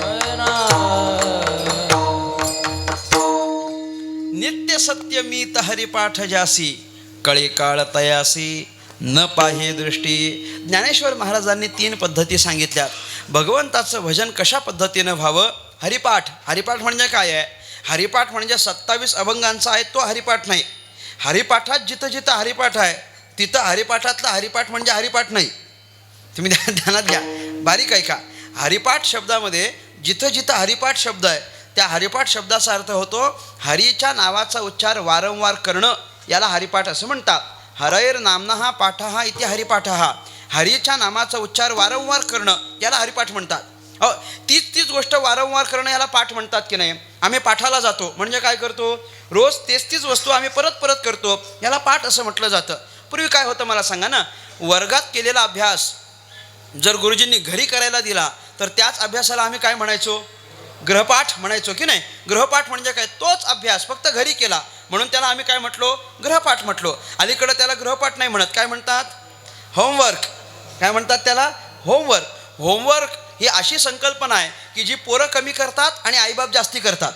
म्हणा. नित्य सत्यमीत हरिपाठ जासी, कळे काळ तयासी न पाहे दृष्टी. ज्ञानेश्वर महाराजांनी 3 पद्धती सांगितल्यात. भगवंताचं भजन कशा पद्धतीनं व्हावं. हरिपाठ, हरिपाठ म्हणजे काय आहे. हरिपाठ म्हणजे 27 अभंगांचा आहे तो हरिपाठ नाही. हरिपाठात जिथं जिथं हरिपाठ आहे तिथं हरिपाठातला हरिपाठ म्हणजे हरिपाठ नाही. तुम्ही ध्यानात घ्या, बारीक ऐका. हरिपाठ शब्दामध्ये जिथं जिथं हरिपाठ शब्द आहे त्या हरिपाठ शब्दाचा अर्थ होतो हरीच्या नावाचा उच्चार वारंवार करणं, याला हरिपाठ असं म्हणतात. हरैर नामनः पाठः इति हरिपाठः. हरीच्या नामाचा उच्चार वारंवार करणं याला हरिपाठ म्हणतात. तीच गोष्ट वारंवार करणं याला पाठ म्हणतात की नाही. आम्ही पाठाला जातो म्हणजे काय करतो, रोज तीच वस्तू आम्ही परत परत करतो, याला पाठ असं म्हटलं जातं. पूर्वी काय होतं मला सांगा ना, वर्गात केलेला अभ्यास जर गुरुजींनी घरी करायला दिला तर त्याच अभ्यासाला आम्ही काय म्हणायचो, ग्रहपाठ म्हणायचो की नाही. ग्रहपाठ म्हणजे काय, तोच अभ्यास फक्त घरी केला म्हणून त्याला आम्ही काय म्हटलो, ग्रहपाठ म्हटलो. अलीकडं त्याला ग्रहपाठ नाही म्हणत, काय म्हणतात, होमवर्क. काय म्हणतात त्याला, होमवर्क. होमवर्क ही अशी संकल्पना आहे की जी पोरं कमी करतात आणि आईबाप जास्ती करतात.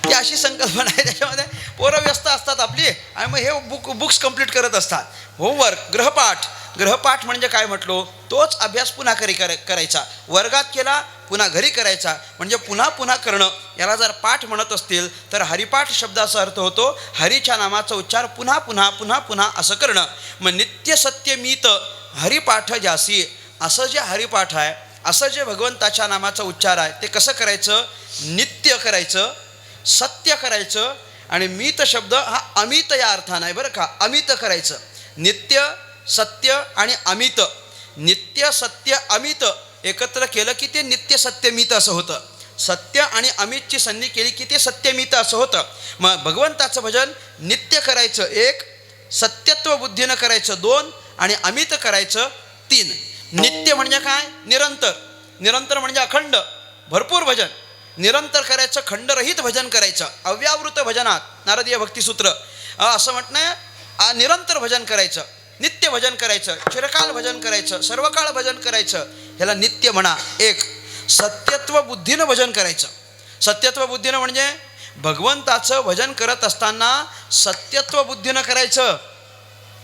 ही अशी संकल्पना आहे, त्याच्यामध्ये पोरं व्यस्त असतात आपली आणि मग हे बुक्स कंप्लीट करत असतात. होमवर्क, ग्रहपाठ. ग्रहपाठ म्हणजे काय म्हटलो, तोच अभ्यास पुन्हा करायचा. वर्गात केला पुन्हा घरी करायचा, म्हणजे पुन्हा पुन्हा करणं, याला जर पाठ म्हणत असतील तर हरिपाठ शब्दाचा अर्थ होतो हरीच्या नामाचा उच्चार पुन्हा पुन्हा पुन्हा पुन्हा असं करणं. मग नित्य सत्यमीत हरिपाठ जासी, असं जे हरिपाठ आहे, असं जे भगवंताच्या नामाचा उच्चार आहे ते कसं करायचं, नित्य करायचं, सत्य करायचं. आणि मीत शब्द हा अमित या अर्थानं आहे बरं का. अमित करायचं, नित्य सत्य आणि अमित. नित्य सत्य अमित एकत्र केलं की ते नित्य सत्यमित असं होतं. सत्य आणि अमितची संधी केली की ते सत्यमित असं होतं. मग भगवंताचं भजन नित्य करायचं 1, सत्यत्व बुद्धीनं करायचं 2 आणि अमित करायचं 3. नित्य म्हणजे काय, निरंतर. निरंतर म्हणजे अखंड, भरपूर भजन निरंतर करायचं, खंडरहित भजन करायचं. अव्यावृत भजनात नारदीय भक्तिसूत्र असं म्हटणं, निरंतर भजन करायचं, नित्य भजन करायचं, चिरकाल भजन करायचं, सर्व काळ भजन करायचं, ह्याला नित्य म्हणा. 1, सत्यत्व बुद्धीनं भजन करायचं. सत्यत्व बुद्धीनं म्हणजे भगवंताचं भजन करत असताना सत्यत्व बुद्धीनं करायचं,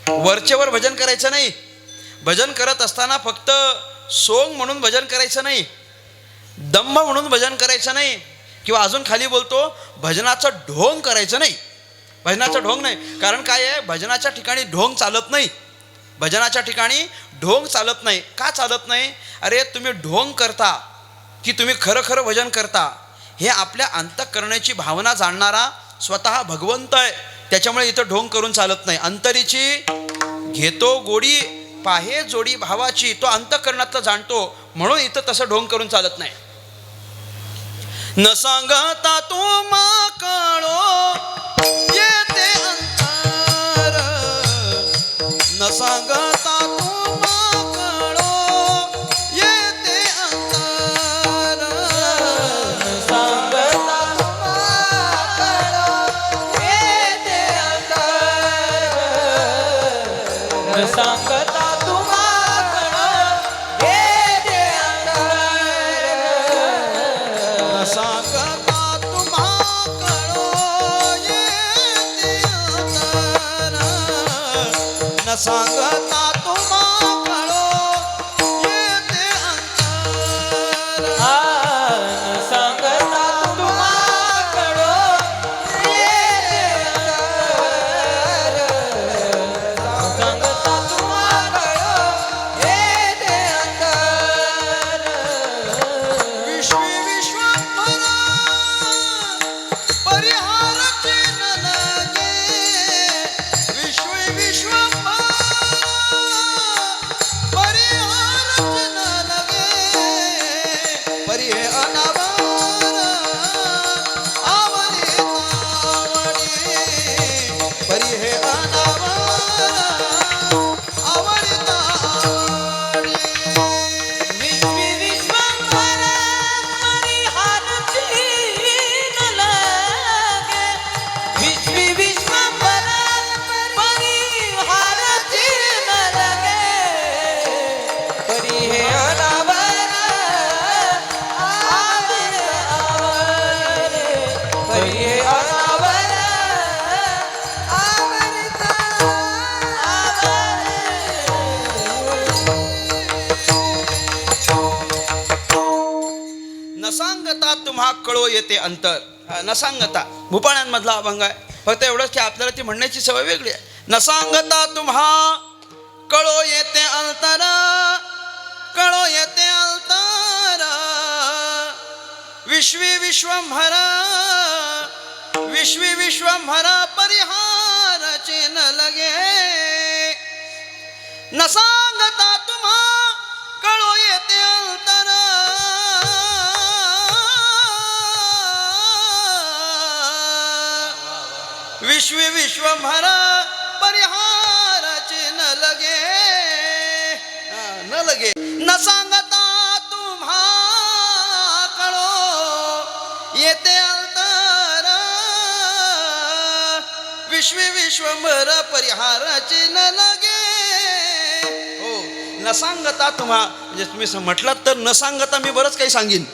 वरचेवर भजन करायचं नाही. भजन करत असताना फक्त सोंग म्हणून भजन करायचं नाही, दंभ म्हणून भजन करायचं नाही, किंवा अजून खाली बोलतो भजनाचं ढोंग करायचं नाही. भजनाचं ढोंग नाही. कारण काय आहे, भजनाच्या ठिकाणी ढोंग चालत नाही. भजनाच्या ठिकाणी ढोंग चालत नाही. का चालत नाही? अरे तुम्ही ढोंग करता की तुम्ही खरं खरं भजन करता, हे आपल्या अंतःकरणाची भावना जाणणारा स्वतः भगवंत आहे. त्याच्यामुळे इथं ढोंग करून चालत नाही. अंतरीची घेतो गोडी पाहे जोडी भावाची, तो अंतःकरणातलं जाणतो, म्हणून इथं तसं ढोंग करून चालत नाही. न सांगता तो माकळो येते अंतर, न सांगता तो माकळो येते अंतर, सांगता तुम्हाकडं येते अंतर, सांगता तुम्हाकडं येते अंतर, न सांगता तुम्हाकळो येते अंतर, न सांगता तुम्हाकळो येते अंतर. सांगता तुम्हाकडं येते अंतर, सांगता तुम्हाकडं येते अंतर. विश्वी विश्वंभर परिहारचे न लगे, विश्वी विश्वंभर परिहारचे न लगे, परि हे अनावर आवडी आवडी, परि हे अनावर आवडी आवडी. विश्वी विश्वंभर परिहारची न लागे, विश्वी विश्वंभर परिहारची न लागे, परि हे अनावर आवडे आवडे, परि हे अनावर आवडता आवडे. न सांगता तुम्हा कळो येते अंतर. न सांगता भूपाळ्यांमधला अभंग आहे. फक्त एवढंच की आपल्याला ती म्हणण्याची सवय वेगळी आहे. न सांगता तुम्हा कळो येते अंतर, कळो येते अंतर, विश्वी विश्वंभर विश्वी विश्वंभर परिहारचे न लगे, न सांगता तुम्हा कळो येते अंतर, विश्वी विश्वंभर परिहारचे न लगे, न लगे. न सांगता तुम्हा कळो येते अंतर, विश्वी विश्वंभर परिहाराचे न लगे. हो, न सांगता तुम्हा म्हणजे तुम्ही म्हटलात तर न सांगता मी बरंच काही सांगीन.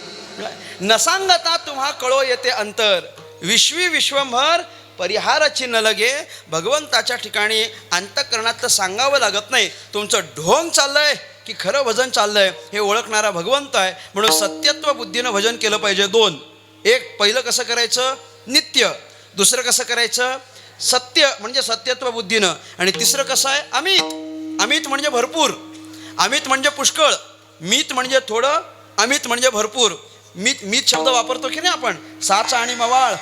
न सांगता तुम्हा कळो येते अंतर, विश्वी विश्वंभर परिहाराची न लगे. भगवंताच्या ठिकाणी अंतःकरणात तर सांगावं लागत नाही. तुमचं ढोंग चाललंय की खरं भजन चाललंय हे ओळखणारा भगवंत आहे. म्हणून सत्यत्व बुद्धीनं भजन केलं पाहिजे. दोन, एक पहिलं कसं करायचं नित्य, दुसरं कसं करायचं सत्य म्हणजे सत्यत्व बुद्धीनं, आणि तिसरं कसं आहे अमित. अमित म्हणजे भरपूर, अमित म्हणजे पुष्कळ, मित म्हणजे थोडं, अमित म्हणजे भरपूर. मीत शब्द वापरतो की नाही आपण, साचा आणि मवाळ,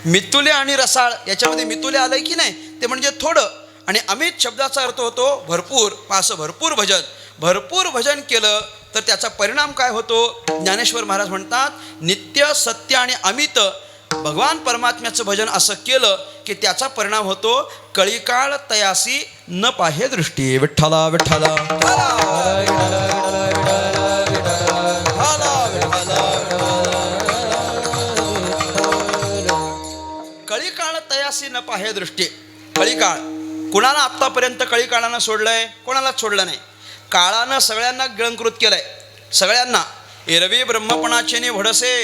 मितुले आणि रसाळ, याच्यामध्ये मितुले आलंय की नाही ते म्हणजे थोडं, आणि अमित शब्दाचा अर्थ होतो भरपूर. असं भरपूर भजन केलं तर त्याचा परिणाम काय होतो. ज्ञानेश्वर महाराज म्हणतात नित्य सत्य आणि अमित भगवान परमात्म्याचं भजन असं केलं की त्याचा परिणाम होतो कळीकाळ तयासी न पाहे दृष्टी. विठ्ठला विठ्ठला कळीकाळ तयासी न पाहे दृष्टी. कळीकाळ कुणाला आत्तापर्यंत कळीकाळानं सोडलंय, कोणालाच सोडलं नाही. काळानं सगळ्यांना गिळंकृत केलंय, सगळ्यांना. एरवी ब्रह्मपणाचे नि भडसे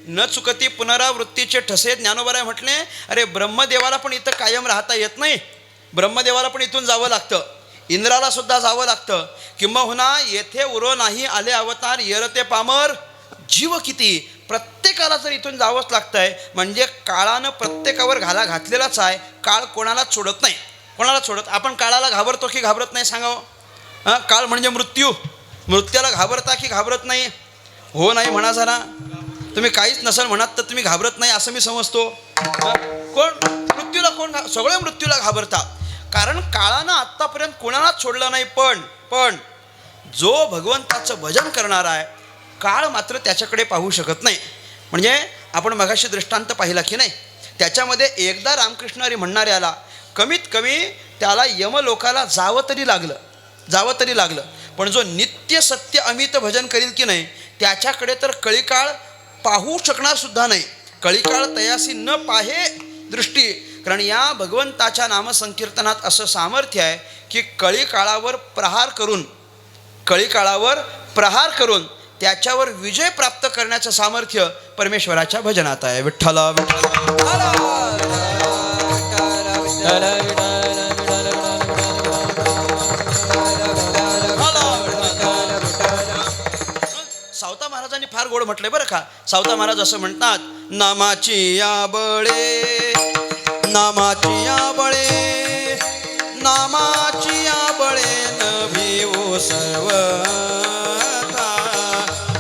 न चुकती पुनरावृत्तीचे ठसे ज्ञानोबाराय म्हटले, अरे ब्रह्मदेवाला पण इथं कायम राहता येत नाही, ब्रह्मदेवाला पण इथून जावं लागतं, इंद्राला सुद्धा जावं लागतं. किंबहुना येथे उरो नाही आले अवतार, येरते पामर जीव किती. प्रत्येकाला जर इथून जावंच लागतंय म्हणजे काळानं प्रत्येकावर घाला घातलेलाच आहे. काळ कोणालाच सोडत नाही, कोणालाच सोडत. आपण काळाला घाबरतो की घाबरत नाही सांगावं? हां, काळ म्हणजे मृत्यू, मृत्यूला घाबरता की घाबरत नाही? हो नाही म्हणा जरा. तुम्ही काहीच नसेल म्हणत तर तुम्ही घाबरत नाही असं मी समजतो. कोण मृत्यूला, कोण सगळे मृत्यूला घाबरतात. कारण काळानं आत्तापर्यंत कोणालाच सोडलं नाही. पण जो भगवंताचं भजन करणार आहे, काळ मात्र त्याच्याकडे पाहू शकत नाही. म्हणजे आपण मगाशी दृष्टांत पाहिला की नाही, त्याच्यामध्ये एकदा रामकृष्ण हरी म्हणणाऱ्याला कमीत कमी त्याला यमलोकाला जावं तरी लागलं. पण जो नित्य सत्य अमित भजन करील की नाही, त्याच्याकडे तर कळीकाळ पाहू शकणार सुद्धा नाही. कळीकाळ तयासी न पाहे दृष्टी. कारण या भगवंताच्या नामसंकीर्तनात असं सामर्थ्य आहे की कळीकाळावर प्रहार करून त्याच्यावर विजय प्राप्त करण्याचं सामर्थ्य परमेश्वराच्या भजनात आहे. विठ्ठला सावता महाराजांनी फार गोड म्हटलंय बरं का. सावता महाराज असं म्हणतात, नामाची या बळे, नामाची या बळे, नामाची या बळे न भिवो सर्वथा.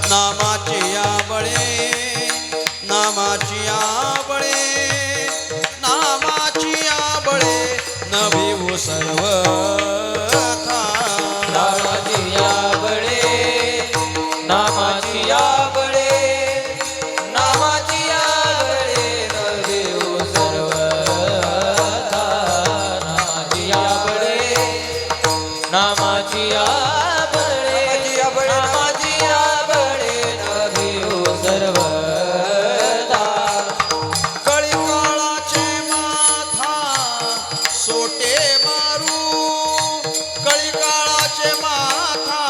नामाची या बळे, नामाची या बळे, नामाची या बळे न भिवो सर्वथा. नामाची या बळे, नामाची या बळे, नामाची या बळे न देऊ सर्वथा. नामाची या बळे, नामाची या बळे, नामाची या बळे न देऊ सर्वथा. कळीकाळाचे माथा सोटे मारू, कळीकाळाचे माथा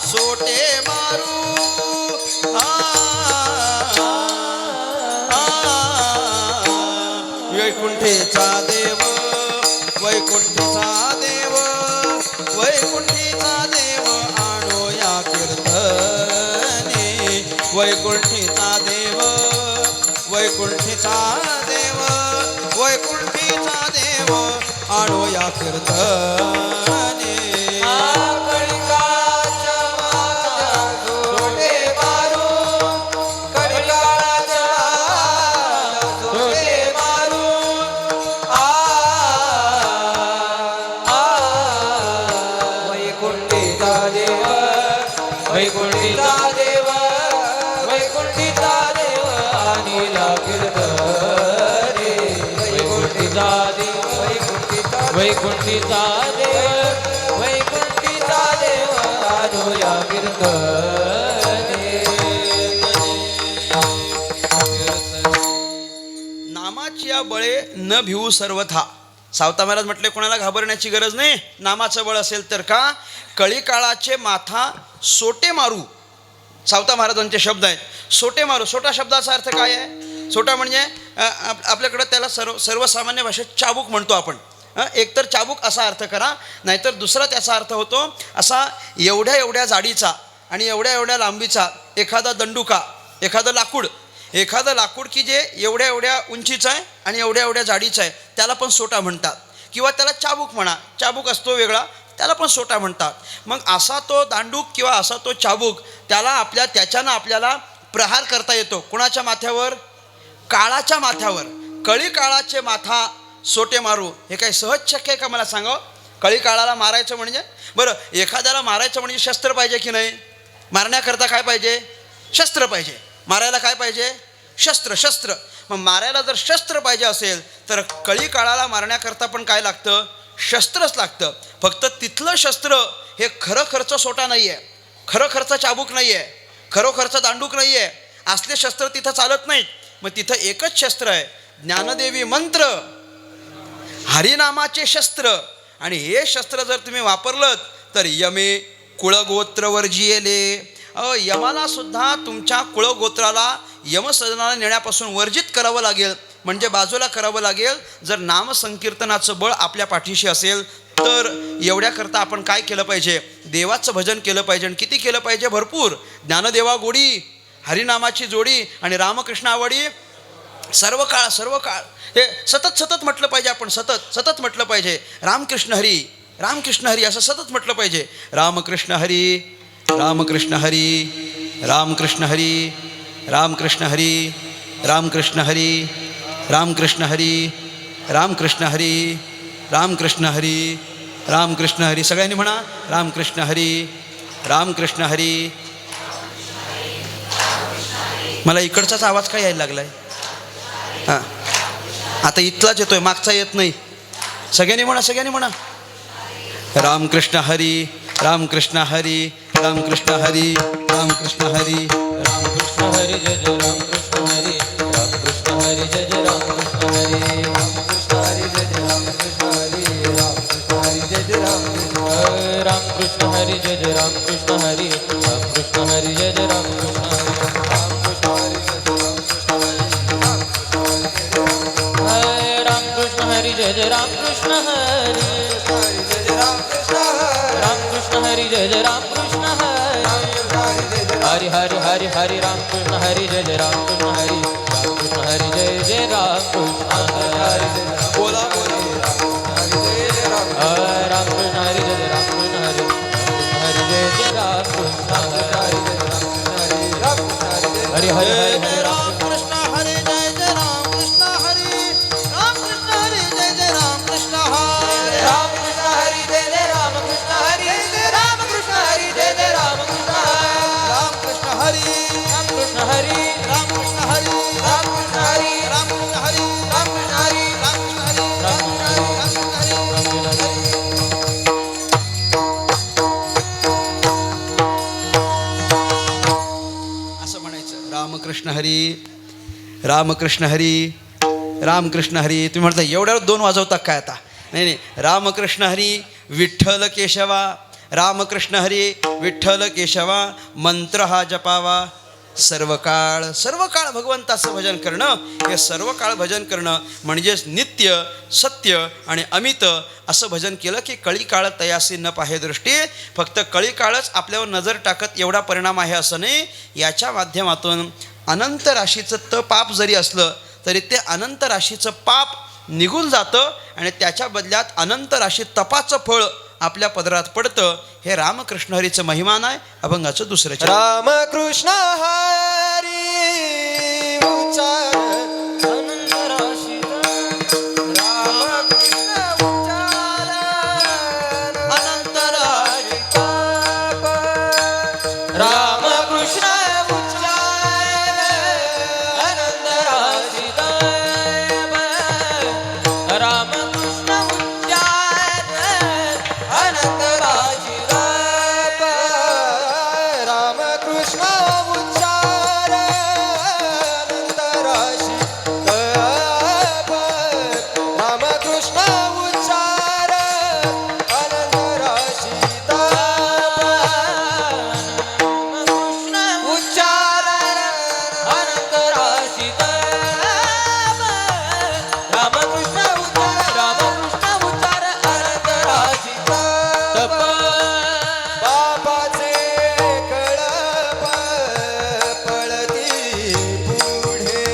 सोटे मारू. वैकुंठीचा देव, वैकुंठीचा देव, वैकुंठीचा देव आणो या कीर्तनी. वैकुंठीचा देव, वैकुंठीचा देव, वैकुंठीचा देव आणो या कीर्तनी. कळीकाळाच्या माथा सोटे मारू, कळीकाळाच्या माथा सोटे मारू. वैकुंठीचा देव, वैकुंठीचा देव, वैकुंठीचा देव अनिला कीर्तने. वैकुंठीचा देव, वैकुंठीचा देव, वैकुंठीचा देव अनुया कीर्तने. नामाची या बळे न भिवू सर्वथा. सावता महाराज म्हटले कोणाला घाबरण्याची गरज नाही, नामाचं बळ असेल तर. का? कळीकाळाचे माथा सोटे मारू, सावता महाराजांचे शब्द आहेत. सोटे मारू, सोटा शब्दाचा अर्थ काय आहे? सोटा म्हणजे आपल्याकडं त्याला सर्वसामान्य भाषेत चाबूक म्हणतो आपण. एकतर चाबूक असा अर्थ करा, नाहीतर दुसरा त्याचा अर्थ होतो असा एवढ्या एवढ्या जाडीचा आणि एवढ्या एवढ्या लांबीचा एखादा दंडुका, एखादं लाकूड की जे एवढ्या एवढ्या उंचीचं आहे आणि एवढ्या एवढ्या जाडीचं आहे, त्याला पण सोटा म्हणतात. किंवा त्याला चाबूक म्हणा, चाबूक असतो वेगळा, त्याला पण सोटा म्हणतात. मग असा तो दांडूक किंवा असा तो चाबूक, त्याच्यानं आपल्याला प्रहार करता येतो. कुणाच्या माथ्यावर? काळाच्या माथ्यावर. कळी काळाचे माथा सोटे मारू, हे काही सहज शक्य आहे का मला सांगावं? कळी काळाला मारायचं म्हणजे, बरं एखाद्याला मारायचं म्हणजे शस्त्र पाहिजे की नाही? मारण्याकरता काय पाहिजे? शस्त्र पाहिजे. मारायला काय पाहिजे? शस्त्र. मग मारायला जर शस्त्र पाहिजे असेल तर कळी काळाला मारण्याकरता पण काय लागतं? शस्त्रच लागतं. फक्त तिथलं शस्त्र हे खरं सोटा नाही आहे, खरं चाबूक नाही आहे, खरोखरचा दांडूक नाही आहे. असले शस्त्र तिथं चालत नाहीत. मग तिथं एकच शस्त्र आहे, ज्ञानदेवी मंत्र, हरिनामाचे शस्त्र. आणि हे शस्त्र जर तुम्ही वापरलं तर यमे कुळगोत्रवर जियेले, यमाला सुद्धा तुमच्या कुळगोत्राला यमसदनाला नेण्यापासून वर्जित करावं लागेल, म्हणजे बाजूला करावं लागेल. जर नामसंकीर्तनाचं बळ आपल्या पाठीशी असेल तर एवढ्याकरता आपण काय केलं पाहिजे? देवाचं भजन केलं पाहिजे. आणि किती केलं पाहिजे? भरपूर. ज्ञानदेवा गोडी, हरिनामाची जोडी आणि रामकृष्ण आवडी सर्व काळ हे सतत म्हटलं पाहिजे. आपण सतत म्हटलं पाहिजे. रामकृष्ण हरी असं सतत म्हटलं पाहिजे. रामकृष्ण हरी, रामकृष्ण हरी, रामकृष्ण हरी, रामकृष्ण हरी, रामकृष्ण हरी, रामकृष्ण हरी, रामकृष्ण हरी, रामकृष्ण हरी, रामकृष्ण हरी. सगळ्यांनी म्हणा रामकृष्ण हरी, रामकृष्ण हरी. मला इकडचाच आवाज काय यायला लागलाय? हां, आता इथलाच येतोय, मागचा येत नाही. सगळ्यांनी म्हणा. रामकृष्ण हरी, रामकृष्ण हरी, रामकृष्ण हरी, रामकृष्ण हरी, रामकृष्ण हरी जय जय रामकृष्ण हरी, रामकृष्ण हरी जय जय रामकृष्ण हरी, रामकृष्ण हरी जय जय रामकृष्ण हरी, रामकृष्ण हरी जय जय रामकृष्ण हरी, रामकृष्ण हरी जय जय रामकृष्ण हरी, रामकृष्ण हरी जय जय रामकृष्ण हरी, रामकृष्ण हरी जय जय रामकृष्ण हरी, रामकृष्ण हरी जय जय रामकृष्ण हरी, रामकृष्ण हरी जय जय रामकृष्ण हरी, हरि हरि हरि रामकृष्ण हरि जय जय रामकृष्ण हरि, रामकृष्ण हरि जय जय रामकृष्ण हरि, बोला रामकृष्ण हरि जय जय रामकृष्ण हरि, रामकृष्ण हरि जय जय रामकृष्ण हरि, हरि हरि हरि रामकृष्ण हरी, जय जय रामकृष्ण हरी, रामकृष्ण हरी जय जय रामकृष्ण हरी, रामकृष्ण हरि जय जय रामकृष्ण हरि, रामकृष्ण हरि जय जय रामकृष्ण हरि, रामकृष्ण हरी, रामकृष्ण हरि, रामकृष्ण हरी, रामकृष्ण हरि, रामकृष्ण हरी, रामकृष्ण हरि, रामकृष्ण हरी, रामकृष्ण हरी, रामकृष्ण हरी. असं म्हणायचं. रामकृष्ण हरी, रामकृष्ण हरी, रामकृष्ण हरी. तुम्ही म्हणता एवढ्यावर 2 वाजवता काय आता? नाही. रामकृष्ण हरी, विठ्ठल केशवा, रामकृष्ण हरी, विठ्ठल केशवा. मंत्र हा जपावा सर्व काळ भगवंताचं भजन करणं. हे सर्व काळ भजन करणं म्हणजेच नित्य, सत्य आणि अमित असं भजन केलं की कळी काळ तयासी न पाहे दृष्टी. फक्त कळी काळच आपल्यावर नजर टाकत एवढा परिणाम आहे असं नाही. याच्या माध्यमातून अनंत राशीचं पाप जरी असलं तरी ते अनंत राशीचं पाप निघून जातं आणि त्याच्या बदल्यात अनंत राशी तपाचं फळ आपल्या पदरात पडतं. हे रामकृष्ण हरीचं महिमान आहे. अभंगाचं दुसरं चरण. रामकृष्ण हरी उच्चार अनंत राशी, रामकृष्ण उच्चार अनंत राशी, रामकृष्ण उच्चार अनंत राशी, रामकृष्ण उच्चार अनंत राशी, रामकृष्ण उच्चार अनंत राशी, रामकृष्ण उच्चार अनंत राशी, रामकृष्ण उच्चार अनंत राशी, रामकृष्ण उच्चार अनंत राशी, बाबाचे कळप पळती पुढे,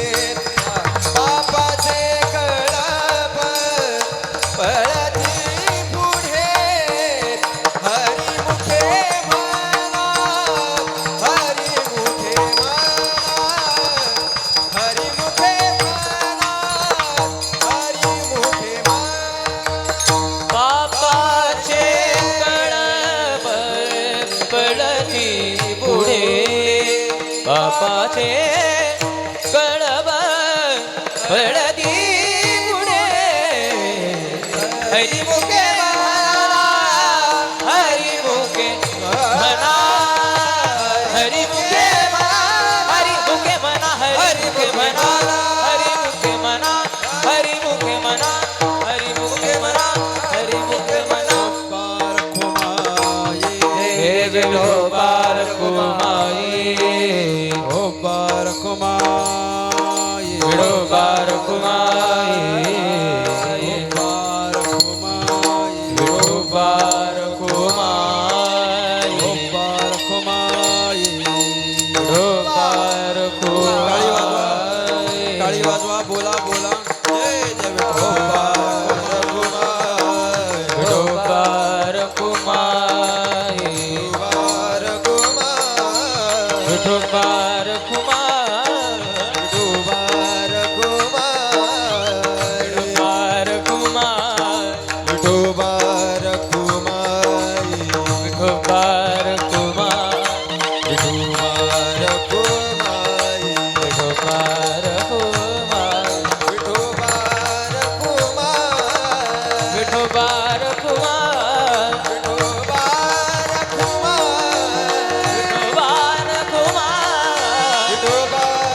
बाबाचे कळप पळती पुढे, हरिमुखे म्हणा, हरिमुखे म्हणा, हरिमुखे म्हणा, हरिमुखे म्हणा. बापाचे कळप पळती पुढे, बापाचे कळप पळती पुढे, हरिमुखे म्हणा, हरिमुखे म्हणा, हरिमुखे म्हणा, हरिमुखे म्हणा, हरिमुखे म्हणा, हरिमुखे म्हणा, हरिमुखे म्हणा, हरिमुखे म्हणा, हरिमुखे म्हणा. हे विठोबा रखुमाई, विठोबार कुमार विठोबार कुमार विठोबार कुमार विठोबार कुमार विठोबार कुमार विठोबार कुमार विठोबार कुमार विठोबार कुमार विठोबार कुमार विठोबार कुमार विठोबार कुमार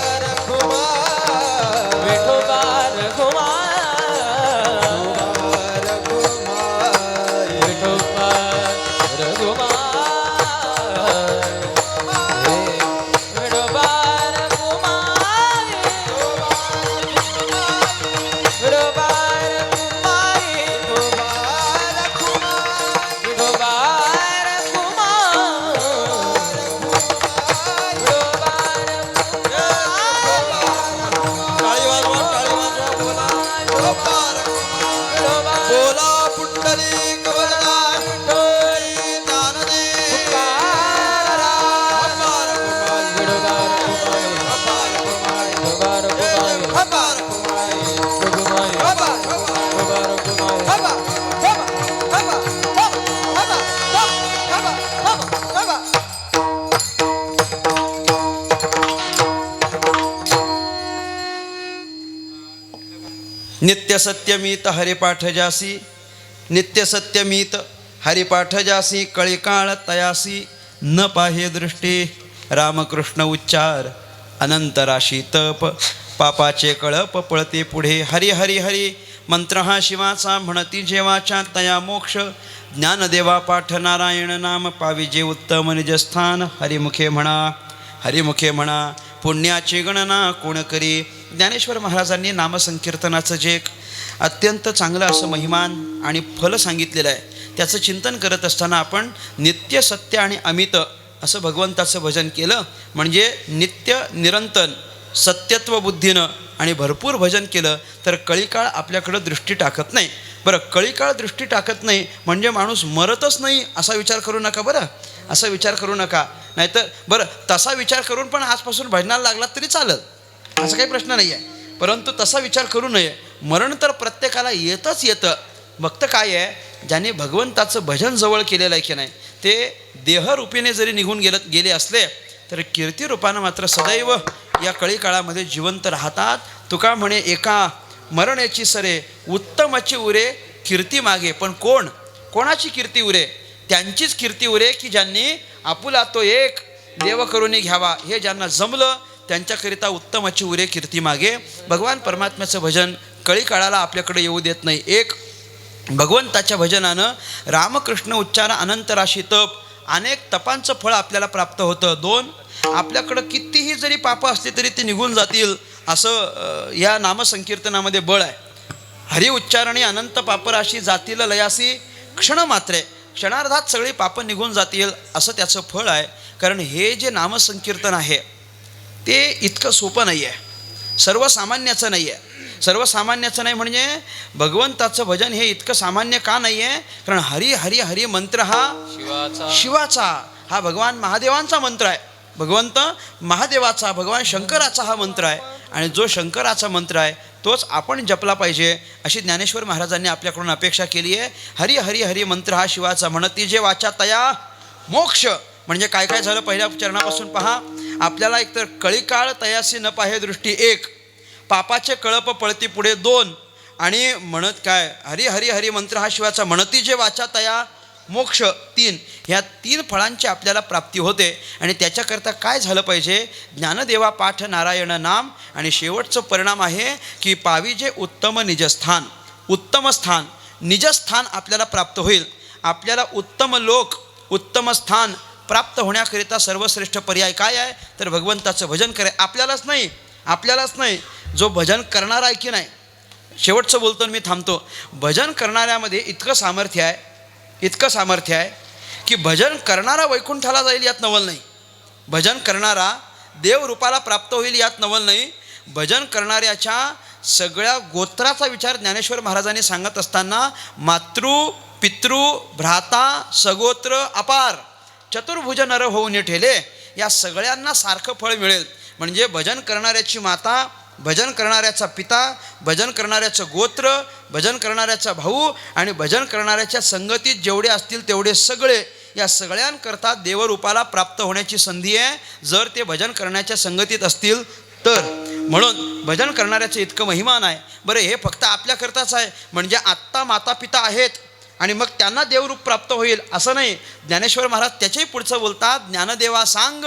विठोबार विठोबार कुमार कुमार विठोबार विठोबार कुमार विठोबार कुमार विठोबार टाळी वाजवा, टाळी वाजवा, बोला. बोला पुंडलिक वरदा विठ्ठल ज्ञानदेव. नित्य सत्यमीत हरिपाठ जासी, नित्य सत्यमीत हरिपाठ जासी, कळिकाळ तयासी न पाहे दृष्टी. रामकृष्ण उच्चार अनंत राशी तप, पापाचे कळप पळते पुढे. हरी हरी हरी मंत्र हा शिवाचा, म्हणती जेवाच्या तया मोक्ष. ज्ञानदेवा पाठ नारायण नाम, पाविजे उत्तम निजस्थान. हरिमुखे म्हणा, हरिमुखे म्हणा, पुण्याची गणना कोण करी. ज्ञानेश्वर महाराजांनी नामसंकीर्तनाचं जे एक अत्यंत चांगलं असं महिमान आणि फल सांगितलेलं आहे, त्याचं चिंतन करत असताना आपण नित्य सत्य आणि अमित असं भगवंताचं भजन केलं म्हणजे नित्य निरंतर सत्यत्व बुद्धीनं आणि भरपूर भजन केलं तर कळीकाळ आपल्याकडं दृष्टी टाकत नाही. बरं, कळीकाळ दृष्टी टाकत नाही म्हणजे माणूस मरतच नाही असा विचार करू नका. बरं, असा विचार करू नका. नाहीतर बरं, तसा विचार करून पण आजपासून भजनाला लागलात तरी चालत, असा काही प्रश्न नाही आहे. परंतु तसा विचार करू नये. मरण तर प्रत्येकाला येतच येतं. फक्त काय आहे, ज्याने भगवंताचं भजन जवळ केलेलं आहे की नाही, ते देहरूपीने जरी निघून गेले असले तर कीर्तिरूपानं मात्र सदैव या कळी काळामध्ये जिवंत राहतात. तुका म्हणे एका मरण्याची सरे, उत्तमाची उरे कीर्ती मागे. पण कोणाची कीर्ती उरे? त्यांचीच कीर्ती उरे की ज्यांनी आपुला तो एक देव करून घ्यावा हे ज्यांना जमलं, त्यांच्याकरिता उत्तमाची उरे कीर्ती मागे. भगवान परमात्म्याचं भजन कळी काळाला आपल्याकडे येऊ देत नाही. एक, भगवंताच्या भजनानं रामकृष्ण उच्चार अनंत राशी तप, अनेक तपांचं फळ आपल्याला प्राप्त होतं. दोन, आपल्याकडं कितीही जरी पापं असली तरी ते निघून जातील असं या नामसंकीर्तनामध्ये बळ आहे. हरि उच्चारणी अनंत पापराशी जातील लयासी क्षण मात्रे, क्षणार्धात सगळी पापं निघून जातील असं त्याचं फळ आहे. कारण हे जे नामसंकीर्तन आहे ते इतकं सोपं नाही आहे, सर्वसामान्याचं नाही आहे. सर्वसामान्याचं नाही म्हणजे भगवंताचं भजन हे इतकं सामान्य का नाही आहे? कारण हरी हरी हरी मंत्र हा शिवाचा, हा भगवान महादेवांचा मंत्र आहे. भगवंत महादेवाचा, भगवान शंकराचा हा मंत्र आहे. आणि जो शंकराचा मंत्र आहे तोच आपण जपला पाहिजे अशी ज्ञानेश्वर महाराजांनी आपल्याकडून अपेक्षा केली आहे. हरी हरी हरी मंत्र हा शिवाचा, म्हणती जे वाचा तया मोक्ष. म्हणजे काय काय झालं पहिल्या चरणापासून पहा. आपल्याला एकतर कळीकाळ तयासी न पाहे दृष्टी, एक, पापाचे कळप पळती पुढे, दोन, आणि म्हणत काय हरी हरी हरी मंत्र हा शिवाचा, म्हणती जे वाचा तया मोक्ष, तीन. ह्या तीन फळांची आपल्याला प्राप्ती होते. आणि त्याच्याकरता काय झालं पाहिजे? ज्ञानदेवा पाठ नारायण नाम. आणि शेवटचं परिणाम आहे की पाविजे उत्तम निजस्थान. उत्तम स्थान, निजस्थान आपल्याला प्राप्त होईल. आपल्याला उत्तम लोक, उत्तम स्थान प्राप्त होण्याकरिता सर्वश्रेष्ठ पर्याय काय आहे? तर भगवंताचं भजन करे. आपल्यालाच नाही, जो भजन करणारा आहे की नाही. शेवटचं बोलतो मी थांबतो. भजन करणाऱ्यामध्ये इतकं सामर्थ्य आहे की भजन करणारा वैकुंठाला जाईल यात नवल नाही. भजन करणारा देवरूपाला प्राप्त होईल यात नवल नाही. भजन करणाऱ्याच्या सगळ्या गोत्राचा विचार ज्ञानेश्वर महाराजांनी सांगत असताना मातृ पितृ भ्राता सगोत्र अपार चतुर्भुज नर होऊन ठेले. या सगळ्यांना सारखं फळ मिळेल. म्हणजे भजन करणाऱ्याची माता, भजन करणाऱ्याचा पिता, भजन करणाऱ्याचं गोत्र, भजन करणाऱ्याचा भाऊ आणि भजन करणाऱ्याच्या संगतीत जेवढे असतील तेवढे सगळे, या सगळ्यांकरता देवरूपाला प्राप्त होण्याची संधी आहे जर ते भजन करण्याच्या संगतीत असतील तर. म्हणून भजन करणाऱ्याचं इतकं महिमान आहे. बरं, हे फक्त आपल्याकरताच आहे म्हणजे आत्ता माता पिता आहेत आणि मग त्यांना देवरूप प्राप्त होईल असं नाही. ज्ञानेश्वर महाराज त्याच्याही पुढचं बोलतात, ज्ञानदेवा सांग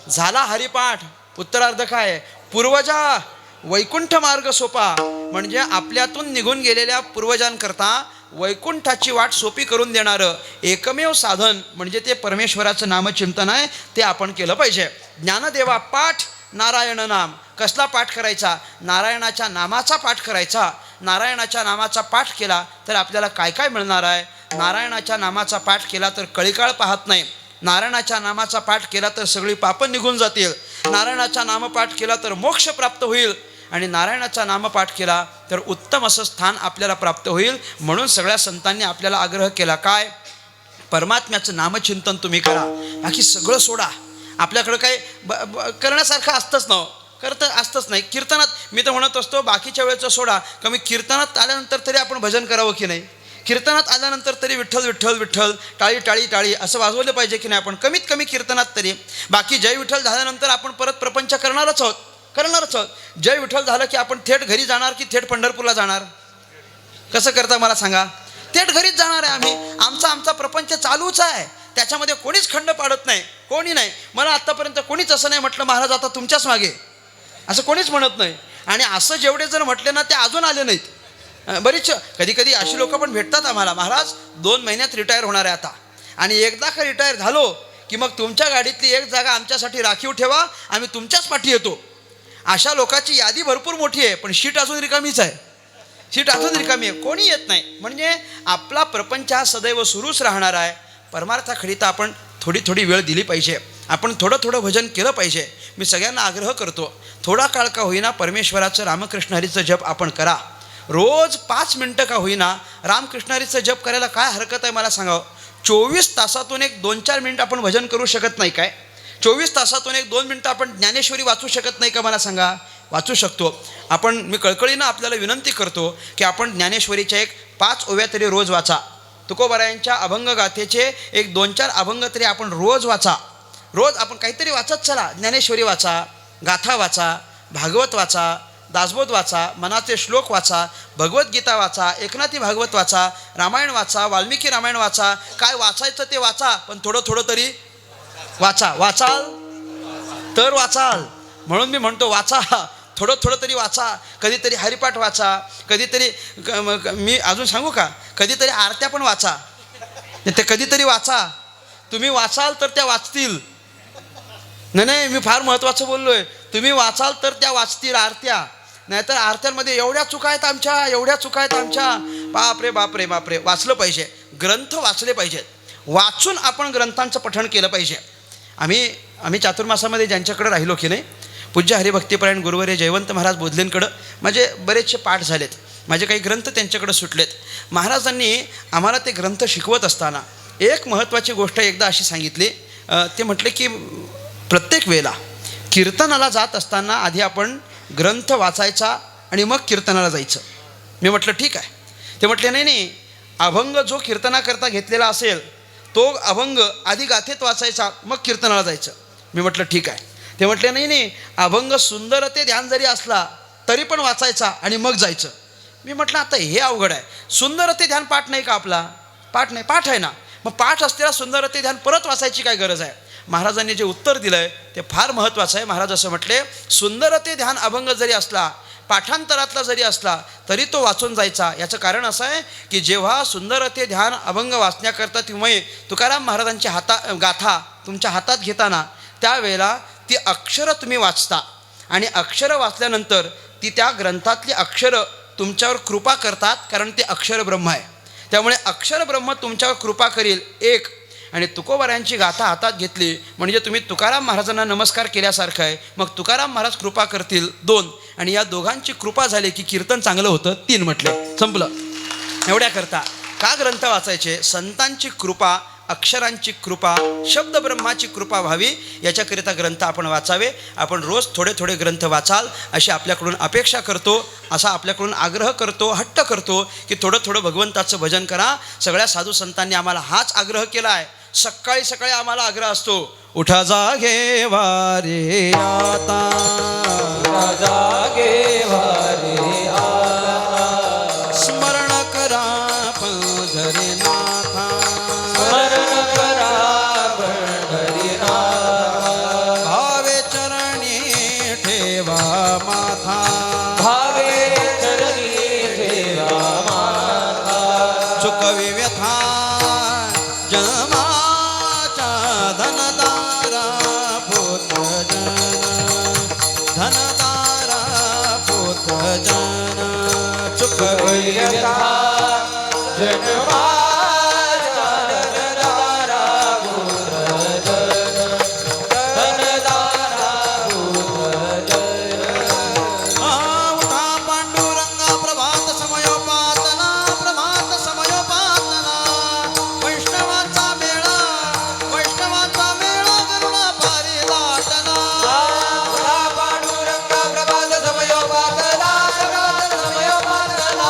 झाला हरिपाठ. उत्तरार्ध काय? पूर्वजा वैकुंठ मार्ग सोपा. म्हणजे आपल्यातून निघून गेलेल्या पूर्वजांकरता वैकुंठाची वाट सोपी करून देणारं एकमेव साधन म्हणजे ते परमेश्वराचं नामचिंतन आहे. ते आपण केलं पाहिजे. ज्ञानदेवा पाठ नारायण नाम. कसला पाठ करायचा? नारायणाच्या नामाचा पाठ करायचा. नारायणाच्या नामाचा पाठ केला तर आपल्याला काय काय मिळणार आहे? नारायणाच्या नामाचा पाठ केला तर कळीकाळ पाहत नाही. नारायणाच्या नामाचा पाठ केला तर सगळी पापं निघून जातील. नारायणाचा नामपाठ केला तर मोक्ष प्राप्त होईल आणि नारायणाचा नामपाठ केला तर उत्तम असं स्थान आपल्याला प्राप्त होईल. म्हणून सगळ्या संतांनी आपल्याला आग्रह केला काय? परमात्म्याचं नामचिंतन तुम्ही करा, बाकी सगळं सोडा. आपल्याकडं काही करण्यासारखं असतंच ना, करतं असतंच नाही. कीर्तनात मी तर म्हणत असतो बाकीच्या वेळेचं सोडा, कमी कीर्तनात आल्यानंतर तरी आपण भजन करावं की नाही? कीर्तनात आल्यानंतर तरी विठ्ठल विठ्ठल विठ्ठल टाळी टाळी टाळी असं वाजवलं पाहिजे की नाही आपण? कमीत कमी कीर्तनात तरी. बाकी जय विठ्ठल झाल्यानंतर आपण परत प्रपंच करणारच आहोत. जय विठ्ठल झालं की आपण थेट घरी जाणार की थेट पंढरपूरला जाणार? कसं करता मला सांगा? थेट घरीच जाणार आहे आम्ही. आमचा प्रपंच चालूच आहे, त्याच्यामध्ये कोणीच खंड पाडत नाही, कोणी नाही. मला आत्तापर्यंत कोणीच असं नाही म्हटलं महाराज आता तुमच्याच मागे, असं कोणीच म्हणत नाही. आणि असं जेवढे जर म्हटले ना ते अजून आले नाहीत. बरीच कधी कधी अशी लोक पण भेटतात आम्हाला, महाराज 2 महिन्यात रिटायर होणार आहे आता, आणि एकदा का रिटायर झालो की मग तुमच्या गाडीतली एक जागा आमच्यासाठी राखीव ठेवा, आम्ही तुमच्याच पाठी येतो. अशा लोकांची यादी भरपूर मोठी आहे, पण शीट अजून रिकामीच आहे. शीट अजून रिकामी आहे, कोणी येत नाही. म्हणजे आपला प्रपंच हा सदैव सुरूच राहणार आहे. परमार्थाकरिता आपण थोडी थोडी वेळ दिली पाहिजे. आपण थोडं थोडं भजन केलं पाहिजे. मी सगळ्यांना आग्रह करतो, थोडा काळ का होईना परमेश्वराचं रामकृष्ण हरीचं जप आपण करा. रोज 5 मिनटं का होईना रामकृष्ण हरीचं जप करायला काय हरकत आहे मला सांगावं? 24 तासातून एक 2-4 मिनटं आपण भजन करू शकत नाही काय? 24 तासातून एक 2 मिनटं आपण ज्ञानेश्वरी वाचू शकत नाही का मला सांगा? वाचू शकतो आपण. मी कळकळीनं आपल्याला विनंती करतो की आपण ज्ञानेश्वरीच्या एक 5 ओव्या तरी रोज वाचा. तुकोबारायांच्या अभंग गाथेचे एक 2-4 अभंग तरी आपण रोज वाचा. रोज आपण काहीतरी वाचत चला. ज्ञानेश्वरी वाचा, गाथा वाचा, भागवत वाचा, दासबोध वाचा, मनाचे श्लोक वाचा, भगवद्गीता वाचा, एकनाथी भागवत वाचा, रामायण वाचा, वाल्मिकी रामायण वाचा. काय वाचायचं ते वाचा, पण थोडं थोडं तरी वाचा. वाचाल तर वाचाल. म्हणून मी म्हणतो वाचा, थोडं थोडं तरी वाचा. कधीतरी हरिपाठ वाचा, कधीतरी मी अजून सांगू का, कधीतरी आरत्या पण वाचा. ते कधीतरी वाचा. तुम्ही वाचाल तर त्या वाचतील. नाही, मी फार महत्त्वाचं बोललो आहे. तुम्ही वाचाल तर त्या वाचतील आरत्या. नाहीतर आरत्यांमध्ये एवढ्या चुका आहेत आमच्या. बापरे. वाचलं पाहिजे, ग्रंथ वाचले पाहिजेत. वाचून आपण ग्रंथांचं पठण केलं पाहिजे. आम्ही चातुर्मासामध्ये ज्यांच्याकडे राहिलो की नाही, पूज्य हरिभक्तीपरायण गुरुवर्य जयवंत महाराज बोधलेंकडं माझे बरेचसे पाठ झालेत. माझे काही ग्रंथ त्यांच्याकडे सुटलेत. महाराजांनी आम्हाला ते ग्रंथ शिकवत असताना एक महत्त्वाची गोष्ट एकदा अशी सांगितली. ते म्हटले की प्रत्येक वेळेला कीर्तनाला जात असताना आधी आपण ग्रंथ वाचायचा आणि मग कीर्तनाला जायचं. मी म्हटलं ठीक आहे. ते म्हटले नाही, अभंग जो कीर्तनाकरता घेतलेला असेल तो अभंग आधी गाथेत वाचायचा मग कीर्तनाला जायचं. मी म्हटलं ठीक आहे. ते म्हटले नाही, अभंग सुंदर ते ध्यान जरी असला तरी पण वाचायचा आणि मग जायचं. मी म्हटलं आता हे अवघड आहे. सुंदर ते ध्यान पाठ नाही का आपला? पाठ नाही, पाठ आहे ना. मग पाठ असलेला सुंदर ते ध्यान परत वाचायची काय गरज आहे? महाराजांनी जे उत्तर दिलं आहे ते फार महत्त्वाचं आहे. महाराज असं म्हटले, सुंदर ते ध्यान अभंग जरी असला, पाठांतरातला जरी असला तरी तो वाचून जायचा. याचं कारण असं आहे की जेव्हा सुंदर ते ध्यान अभंग वाचण्याकरता तुम्ही तुकाराम महाराजांची गाथा तुमच्या हातात घेताना त्यावेळेला ती अक्षरं तुम्ही वाचता आणि अक्षरं वाचल्यानंतर ती त्या ग्रंथातली अक्षरं तुमच्यावर कृपा करतात, कारण ते अक्षर ब्रह्म आहे. त्यामुळे अक्षर ब्रह्म तुमच्यावर कृपा करील एक, आणि तुकोबारायांची गाथा हातात घेतली म्हणजे तुम्ही तुकाराम महाराजांना नमस्कार केल्यासारखं आहे. मग तुकाराम महाराज कृपा करतील 2, आणि या दोघांची कृपा झाली की कीर्तन चांगलं होतं 3 म्हटले, संपलं. एवढ्या करता का ग्रंथ वाचायचे? संतांची कृपा अक्षरांची कृपा, शब्द ब्रह्माची कृपा व्हावी याच्याकरिता ग्रंथ आपण वाचावे. आपण रोज थोडे थोडे ग्रंथ वाचाल अशी आपल्याकडून अपेक्षा करतो, असा आपल्याकडून आग्रह करतो, हट्ट करतो की थोडं थोडं भगवंताचं भजन करा. सगळ्या साधू संतांनी आम्हाला हाच आग्रह केला आहे. सकाळी सकाळी आम्हाला आग्रह असतो, उठा जागे वारे आता, जागे वारे आता, स्मरण करा पंढरीनाथा, स्मरण करा पंढरीनाथा, भावे चरणी ठेवा माथा, भावे चरणी ठेवा माथा, चुकवी व्यथा जन्माच्या धनदारा पोत जन, धनदारा पोत जन, चुकवी व्यथा जन्माच्या धनदारा पुत्र जन, धनदारा पुत्र जन. उठा पांडुरंगा प्रभात समयोपातना, प्रभात समयोपातना, वैष्णवांचा मेळा, वैष्णवांचा मेळा करुणा पारी लाटना. पांडुरंगा प्रभात समयोपातना, प्रभात समयोपातना,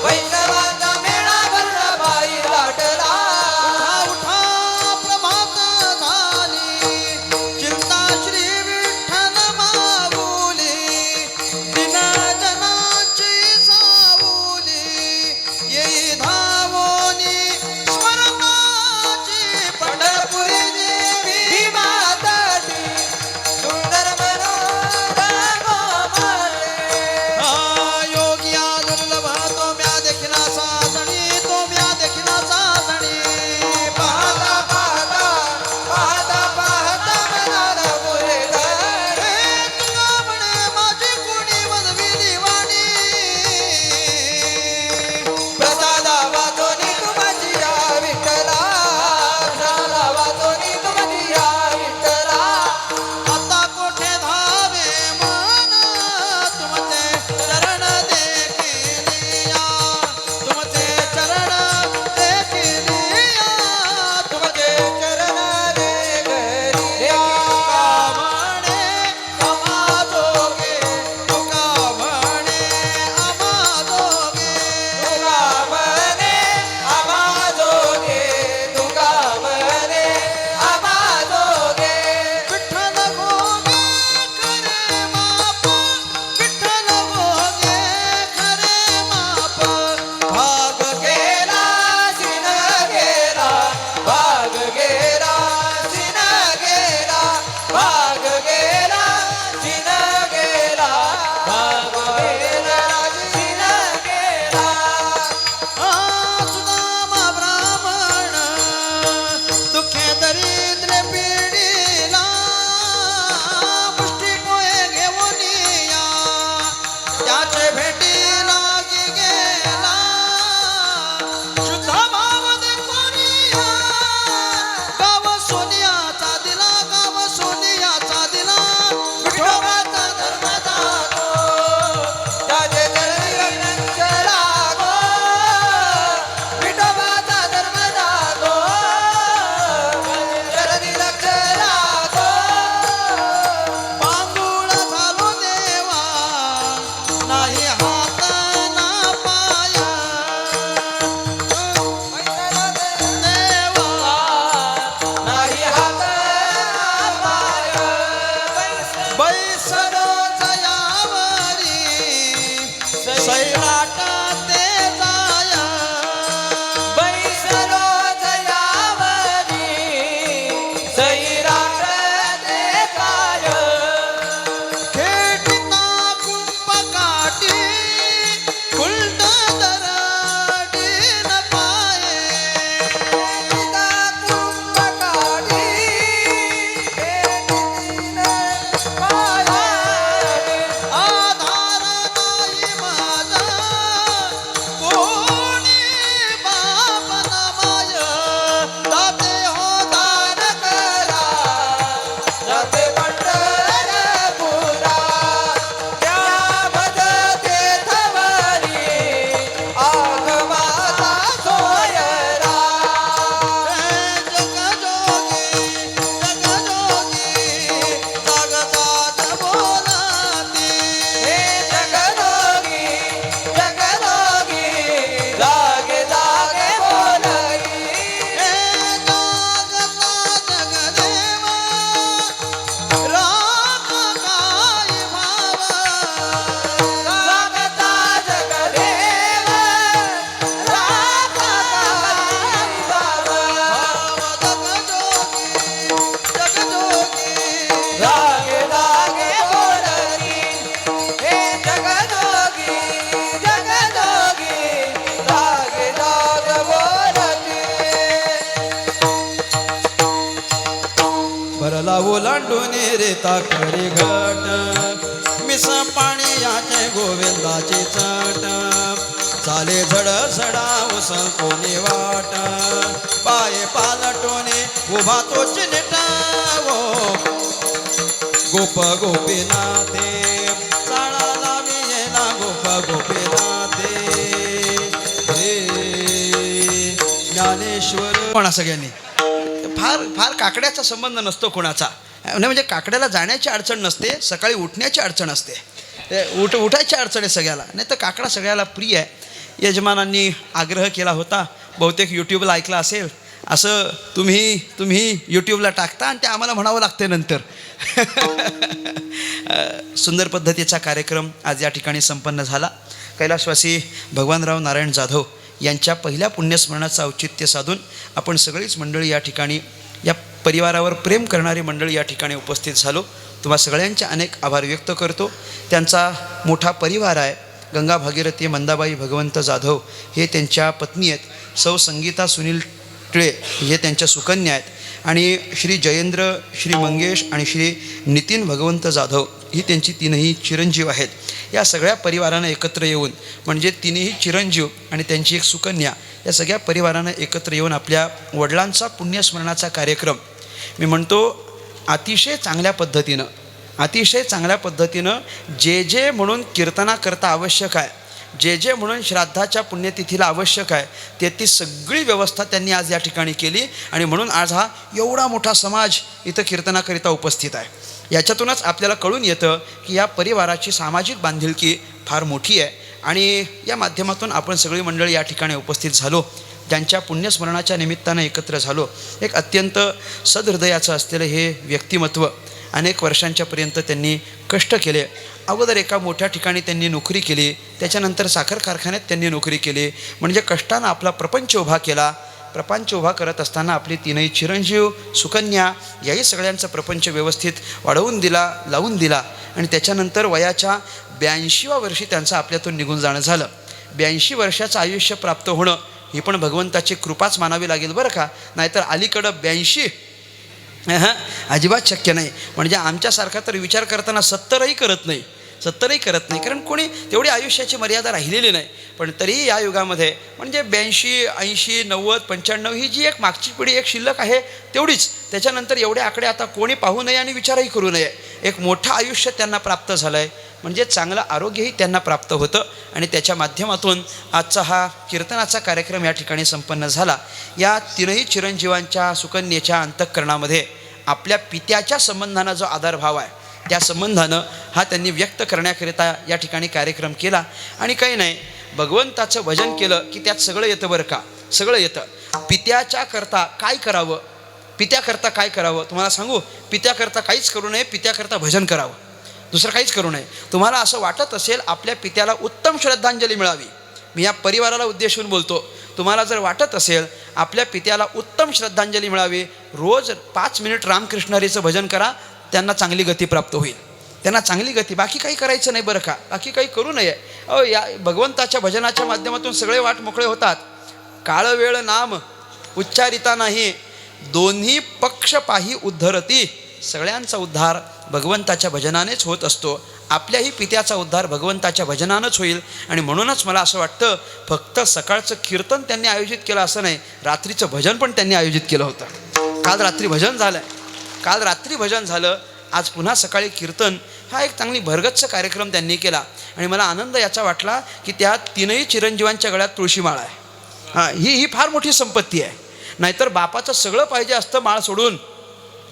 वैष्णवांचा मेळा गरुडाबाई लाटला. उठा प्रभात झाली, चिंता श्री विठ्ठल माऊली, दिन जनाची सावली, येई धावोनी स्मरणाची पंढरपुरी देवी माताची सुंदर मनोरम माते. योगिया दुर्लभ तो म्या देखिना साजणी, तो म्या देखिना साजणी. पाहता पाहता पाहता पाहता मनाला बोलला हे तुला म्हणे माझी कोणी वदवी दिवाणी. प्रसादा वाचोनी तुमची या विठ्ठला, प्रसादा वाचोनी तुमची या विठ्ठला. आता कोठे धावे मन तुमचे चरण देखिलिया, तुमचे चरण देखिलिया, तुमचे चरण रे घरी म्हणे आम्हाजोगे, तुका म्हणे आम्हाजोगे. तुका म्हणे आम्हा जोगे, तुका म्हणे आम्हा जोगे. विठ्ठल भोगे खरे माप, विठ्ठल भोगे खरे माप. भाग गेला सिन गेला, भाग गेला सिन गेला, भाग गेला सिन गेला, भाग गेला सिन गेला. सुदामा ब्राह्मण दुःखे दरिद्र पिढीला, मुष्टी पोहे घेऊन या, त्याचे भेटी लागी गेला. शुद्ध भाव देखून या, गाव सोनियाचा दिला, गाव सोनियाचा दिला. विठोबाचा धर्म जागो, त्याचे चरणी लक्ष लागो, विठोबाचा धर्म जागो, चरणी लक्ष लागो. पांगुळ झालो देवा, नाही हात ना पाय. देवा नाही हात पाय, बैसलो जयावरी, सैराट ते जाय. बैसलो जयावरी, सैराट ते काय. खेटिता कुंभकाठी, कुलट दरडीन पाये. पिता कुंभकाठी, भेटीन पाय. आधार नाही माझा, भरला ओलांडून रेता कडे घट मिसा पाणी याचे गोविंदाची चट चाले झड झडा उसल कोणी वाट पाये पालटोने उभा तोच नेटावो गोप गोपीनाथे चाळा लावी येला गोप गोपीनाथे हे ज्ञानेश्वर म्हणा सगळ्यांनी फार फार काकड्याचा संबंध नसतो कोणाचा म्हणजे काकड्याला जाण्याची अडचण नसते सकाळी उठण्याची अडचण असते उठायची अडचण आहे सगळ्याला नाही तर काकडा सगळ्याला प्रिय आहे यजमानांनी आग्रह केला होता बहुतेक यूट्यूबला ऐकला असेल असं तुम्ही यूट्यूबला टाकता आणि ते आम्हाला म्हणावं लागते नंतर सुंदर पद्धतीचा कार्यक्रम आज या ठिकाणी संपन्न झाला कैलासवासी भगवानराव नारायण जाधव यांच्या पहिल्या पुण्यस्मरणाचं औचित्य साधून आपण सगळीच मंडळी या ठिकाणी या परिवारावर प्रेम करणारी मंडळी या ठिकाणी उपस्थित झालो तुम्हा सगळ्यांचे अनेक आभार व्यक्त करतो त्यांचा मोठा परिवार आहे गंगा भागीरथी मंदाबाई भगवंत जाधव हे त्यांच्या पत्नी आहेत सौ संगीता सुनील टिळे हे त्यांच्या सुकन्या आहेत आणि श्री जयेंद्र श्री मंगेश आणि श्री नितीन भगवंत जाधव ही त्यांची तीनही चिरंजीव आहेत या सगळ्या परिवारानं एकत्र येऊन म्हणजे तिन्ही चिरंजीव आणि त्यांची एक सुकन्या या सगळ्या परिवारानं एकत्र येऊन आपल्या वडिलांचा पुण्यस्मरणाचा कार्यक्रम मी म्हणतो अतिशय चांगल्या पद्धतीनं जे म्हणून कीर्तना करता आवश्यक आहे जे म्हणून श्राद्धाच्या पुण्यतिथीला आवश्यक आहे ती सगळी व्यवस्था त्यांनी आज या ठिकाणी केली आणि म्हणून आज हा एवढा मोठा समाज इथं कीर्तनाकरिता उपस्थित आहे याच्यातूनच आपल्याला कळून येतं की या परिवाराची सामाजिक बांधिलकी फार मोठी आहे आणि या माध्यमातून आपण सगळी मंडळी या ठिकाणी उपस्थित झालो ज्यांच्या पुण्यस्मरणाच्या निमित्तानं एकत्र झालो एक अत्यंत सदहृदयाचं असलेलं हे व्यक्तिमत्व अनेक वर्षांच्यापर्यंत त्यांनी कष्ट केले अगोदर एका मोठ्या ठिकाणी त्यांनी नोकरी केली त्याच्यानंतर साखर कारखान्यात त्यांनी नोकरी केली म्हणजे कष्टानं आपला प्रपंच उभा केला प्रपंच उभा करत असताना आपली तीनही चिरंजीव सुकन्या याही सगळ्यांचा प्रपंच व्यवस्थित लावून दिला आणि त्याच्यानंतर वयाच्या 82व्या वर्षी त्यांचं आपल्यातून निघून जाणं झालं 82 वर्षाचं आयुष्य प्राप्त होणं ही पण भगवंताची कृपाच मानावी लागेल बरं का नाहीतर अलीकडं 82 अजिबात शक्य नाही म्हणजे आमच्यासारखा तर विचार करताना 70ही करत नाही कारण कोणी तेवढी आयुष्याची मर्यादा राहिलेली नाही पण तरीही या युगामध्ये म्हणजे 82 80 90 95 ही जी एक मागची पिढी एक शिल्लक आहे तेवढीच त्याच्यानंतर एवढे आकडे आता कोणी पाहू नये आणि विचारही करू नये एक मोठं आयुष्य त्यांना प्राप्त झालं आहे म्हणजे चांगलं आरोग्यही त्यांना प्राप्त होतं आणि त्याच्या माध्यमातून आजचा हा कीर्तनाचा कार्यक्रम या ठिकाणी संपन्न झाला या तीनही चिरंजीवांच्या सुकन्येच्या अंतःकरणामध्ये आपल्या पित्याच्या संबंधानं जो आदरभाव आहे त्या संबंधानं हा त्यांनी व्यक्त करण्याकरिता या ठिकाणी कार्यक्रम केला आणि काही नाही भगवंताचं भजन केलं की त्यात सगळं येतं बरं का सगळं येतं पित्याकरता काय करावं तुम्हाला सांगू पित्याकरता काहीच करू नये पित्याकरता भजन करावं दुसरं काहीच करू नये तुम्हाला असं वाटत असेल आपल्या पित्याला उत्तम श्रद्धांजली मिळावी मी या परिवाराला उद्देशून बोलतो तुम्हाला जर वाटत असेल आपल्या पित्याला उत्तम श्रद्धांजली मिळावी रोज 5 मिनिट रामकृष्ण हरीचं भजन करा त्यांना चांगली गती प्राप्त होईल त्यांना चांगली गती बाकी काही करायचं नाही बरं का बाकी काही करू नये या भगवंताच्या भजनाच्या माध्यमातून सगळे वाट मोकळे होतात काळ वेळ नाम उच्चारिता नाही दोन्ही पक्ष पाही उद्धरती सगळ्यांचा उद्धार भगवंताच्या भजनानेच होत असतो आपल्याही पित्याचा उद्धार भगवंताच्या भजनानंच होईल आणि म्हणूनच मला असं वाटतं फक्त सकाळचं कीर्तन त्यांनी आयोजित केलं असं नाही रात्रीचं भजन पण त्यांनी आयोजित केलं होतं काल रात्री भजन झालं आज पुन्हा सकाळी कीर्तन हा एक चांगली भरगच्च कार्यक्रम त्यांनी केला आणि मला आनंद याचा वाटला की त्या तीनही चिरंजीवांच्या गळ्यात तुळशीमाळ आहे ही फार मोठी संपत्ती आहे नाहीतर बापाचं सगळं पाहिजे असतं माळ सोडून